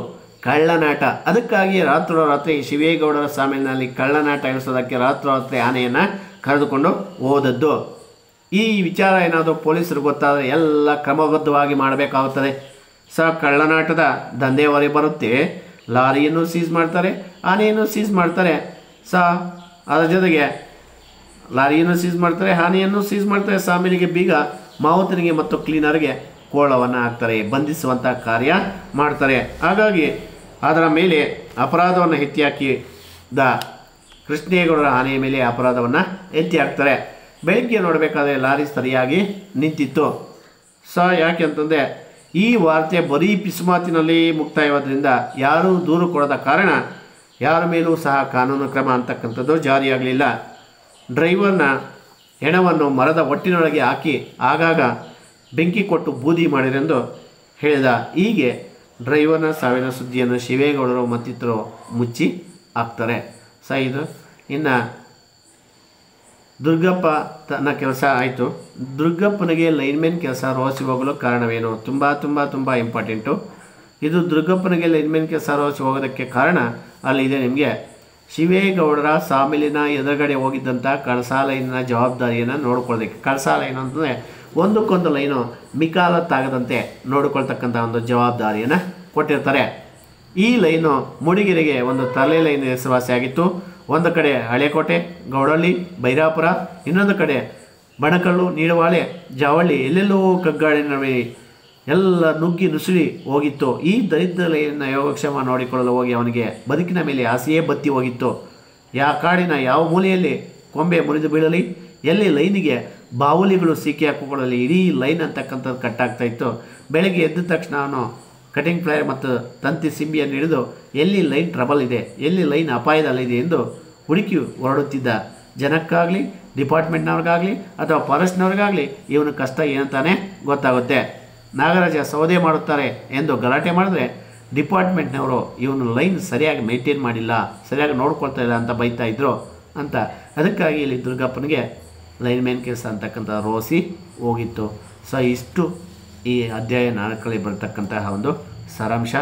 ಕಳ್ಳನಾಟ. ಅದಕ್ಕಾಗಿ ರಾತ್ರೋರಾತ್ರಿ ಶಿವೇಗೌಡರ ಸಾಮಿಲಿನಲ್ಲಿ ಕಳ್ಳನಾಟ ಎಣಿಸೋದಕ್ಕೆ ರಾತ್ರೋರಾತ್ರಿ ಆನೆಯನ್ನು ಕರೆದುಕೊಂಡು ಹೋದದ್ದು. ಈ ವಿಚಾರ ಏನಾದರೂ ಪೊಲೀಸರು ಗೊತ್ತಾದರೆ ಎಲ್ಲ ಕ್ರಮಬದ್ಧವಾಗಿ ಮಾಡಬೇಕಾಗುತ್ತದೆ. ಕಳ್ಳನಾಟದ ದಂಧೆ ಹೊರೆ ಬರುತ್ತೆ. ಲಾರಿಯನ್ನು ಸೀಸ್ ಮಾಡ್ತಾರೆ, ಆನೆಯನ್ನು ಸೀಸ್ ಮಾಡ್ತಾರೆ. ಅದರ ಜೊತೆಗೆ ಲಾರಿಯನ್ನು ಸೀಸ್ ಮಾಡ್ತಾರೆ, ಹಾನಿಯನ್ನು ಸೀಸ್ ಮಾಡ್ತಾರೆ. ಸಾಮಿಲಿಗೆ ಬೀಗ, ಮಾವುತನಿಗೆ ಮತ್ತು ಕ್ಲೀನರ್ಗೆ ಕೋಳವನ್ನು ಹಾಕ್ತಾರೆ, ಬಂಧಿಸುವಂಥ ಕಾರ್ಯ ಮಾಡ್ತಾರೆ. ಹಾಗಾಗಿ ಅದರ ಮೇಲೆ ಅಪರಾಧವನ್ನು ಎತ್ತಿ ಹಾಕಿದ ಕೃಷ್ಣೇಗೌಡರ ಆನೆಯ ಮೇಲೆ ಅಪರಾಧವನ್ನು ಎತ್ತಿ ಹಾಕ್ತಾರೆ. ಬೆಳಗ್ಗೆ ನೋಡಬೇಕಾದ್ರೆ ಲಾರಿ ಸರಿಯಾಗಿ ನಿಂತಿತ್ತು. ಯಾಕೆ ಅಂತಂದರೆ ಈ ವಾರ್ತೆ ಬರೀ ಪಿಸುಮಾತಿನಲ್ಲಿ ಮುಕ್ತಾಯವಾದ್ರಿಂದ ಯಾರೂ ದೂರು ಕೊಡದ ಕಾರಣ ಯಾರ ಮೇಲೂ ಸಹ ಕಾನೂನು ಕ್ರಮ ಅಂತಕ್ಕಂಥದ್ದು ಜಾರಿಯಾಗಲಿಲ್ಲ. ಡ್ರೈವರ್ನ ಹೆಣವನ್ನು ಮರದ ಒಟ್ಟಿನೊಳಗೆ ಹಾಕಿ ಆಗಾಗ ಬೆಂಕಿ ಕೊಟ್ಟು ಬೂದಿ ಮಾಡಿರೆಂದು ಹೇಳಿದ. ಹೀಗೆ ಡ್ರೈವರ್ನ ಸಾವಿನ ಸುದ್ದಿಯನ್ನು ಶಿವೇಗೌಡರು ಮತ್ತಿತರರು ಮುಚ್ಚಿ ಹಾಕ್ತಾರೆ. ಇದು ಇನ್ನು ದುರ್ಗಪ್ಪ ತನ್ನ ಕೆಲಸ ಆಯಿತು. ದುರ್ಗಪ್ಪನಿಗೆ ಲೈನ್ಮೆನ್ ಕೆಲಸ ರೋಸಿ ಹೋಗಲು ಕಾರಣವೇನು? ತುಂಬ ಇಂಪಾರ್ಟೆಂಟು ಇದು. ದುರ್ಗಪ್ಪನಿಗೆ ಲೈನ್ಮೆನ್ ಕೆಲಸ ರೋಸಿ ಹೋಗೋದಕ್ಕೆ ಕಾರಣ ಅಲ್ಲಿದೆ ನಿಮಗೆ. ಶಿವೇಗೌಡರ ಸಾಮಿಲಿನ ಎದುರುಗಡೆ ಹೋಗಿದ್ದಂಥ ಕಳಸಾ ಲೈನಿನ ಜವಾಬ್ದಾರಿಯನ್ನು ನೋಡ್ಕೊಳ್ಳೋದಕ್ಕೆ. ಕಳಸಾ ಲೈನು ಅಂತಂದರೆ ಒಂದಕ್ಕೊಂದು ಲೈನು ಮಿಕಾಲತ್ತಾಗದಂತೆ ನೋಡಿಕೊಳ್ತಕ್ಕಂಥ ಒಂದು ಜವಾಬ್ದಾರಿಯನ್ನು ಕೊಟ್ಟಿರ್ತಾರೆ. ಈ ಲೈನು ಮೂಡಿಗೆರೆಗೆ ಒಂದು ತಲೆ ಲೈನ್ ಹೆಸರುವಾಸಿಯಾಗಿತ್ತು. ಒಂದು ಕಡೆ ಹಳೆಕೋಟೆ, ಗೌಡಳ್ಳಿ, ಬೈರಾಪುರ, ಇನ್ನೊಂದು ಕಡೆ ಬಣಕಲ್ಲು, ನೀಡವಾಳೆ, ಜಾವಳ್ಳಿ, ಎಲ್ಲೆಲ್ಲೋ ಕಗ್ಗಾಡಿನ ಎಲ್ಲ ನುಗ್ಗಿ ನುಸುಳಿ ಹೋಗಿತ್ತು. ಈ ದರಿದ್ರ ಲೈನಿನ ಯೋಗಕ್ಷೇಮ ನೋಡಿಕೊಳ್ಳಲು ಹೋಗಿ ಅವನಿಗೆ ಬದುಕಿನ ಮೇಲೆ ಆಸೆಯೇ ಬತ್ತಿ ಹೋಗಿತ್ತು. ಕಾಡಿನ ಯಾವ ಮೂಲೆಯಲ್ಲಿ ಕೊಂಬೆ ಮುರಿದು ಬೀಳಲಿ, ಎಲ್ಲಿ ಲೈನಿಗೆ ಬಾವುಲಿಗಳು ಸಿಕ್ಕಿ ಹಾಕಿಕೊಳ್ಳಲಿ, ಇಡೀ ಲೈನ್ ಅಂತಕ್ಕಂಥದ್ದು ಕಟ್ಟಾಗ್ತಾ ಇತ್ತು. ಬೆಳಗ್ಗೆ ಎದ್ದ ತಕ್ಷಣ ಅವನು ಕಟಿಂಗ್ ಫ್ಲೈರ್ ಮತ್ತು ತಂತಿ ಸಿಂಬಿಯನ್ನು ಹಿಡಿದು ಎಲ್ಲಿ ಲೈನ್ ಟ್ರಬಲ್ ಇದೆ, ಎಲ್ಲಿ ಲೈನ್ ಅಪಾಯದಲ್ಲಿದೆ ಎಂದು ಹುಡುಕಿ ಹೊರಡುತ್ತಿದ್ದ. ಜನಕ್ಕಾಗಲಿ, ಡಿಪಾರ್ಟ್ಮೆಂಟ್ನವ್ರಿಗಾಗಲಿ ಅಥವಾ ಫಾರೆಸ್ಟ್ನವ್ರಿಗಾಗಲಿ ಇವನು ಕಷ್ಟ ಏನಂತಾನೆ ಗೊತ್ತಾಗುತ್ತೆ. ನಾಗರಾಜ ಸೌದೆ ಮಾಡುತ್ತಾರೆ ಎಂದು ಗಲಾಟೆ ಮಾಡಿದ್ರೆ ಡಿಪಾರ್ಟ್ಮೆಂಟ್ನವರು ಇವನು ಲೈನ್ ಸರಿಯಾಗಿ ಮೇಂಟೈನ್ ಮಾಡಿಲ್ಲ, ಸರಿಯಾಗಿ ನೋಡ್ಕೊಳ್ತಾ ಇಲ್ಲ ಅಂತ ಬೈತಾ ಇದ್ರು ಅಂತ. ಅದಕ್ಕಾಗಿ ಇಲ್ಲಿ ದುರ್ಗಪ್ಪನಿಗೆ ಲೈನ್ಮ್ಯಾನ್ ಕೆಲಸ ಅಂತಕ್ಕಂಥ ರೋಸಿ ಹೋಗಿತ್ತು. ಇಷ್ಟು ಈ ಅಧ್ಯಾಯ 4ರಲ್ಲಿ ಬರ್ತಕ್ಕಂತಹ ಒಂದು ಸಾರಾಂಶ.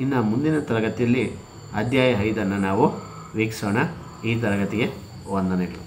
ಇನ್ನು ಮುಂದಿನ ತರಗತಿಯಲ್ಲಿ ಅಧ್ಯಾಯ 5 ನಾವು ವೀಕ್ಷಿಸೋಣ. ಈ ತರಗತಿಗೆ ವಂದನೆಗಳು.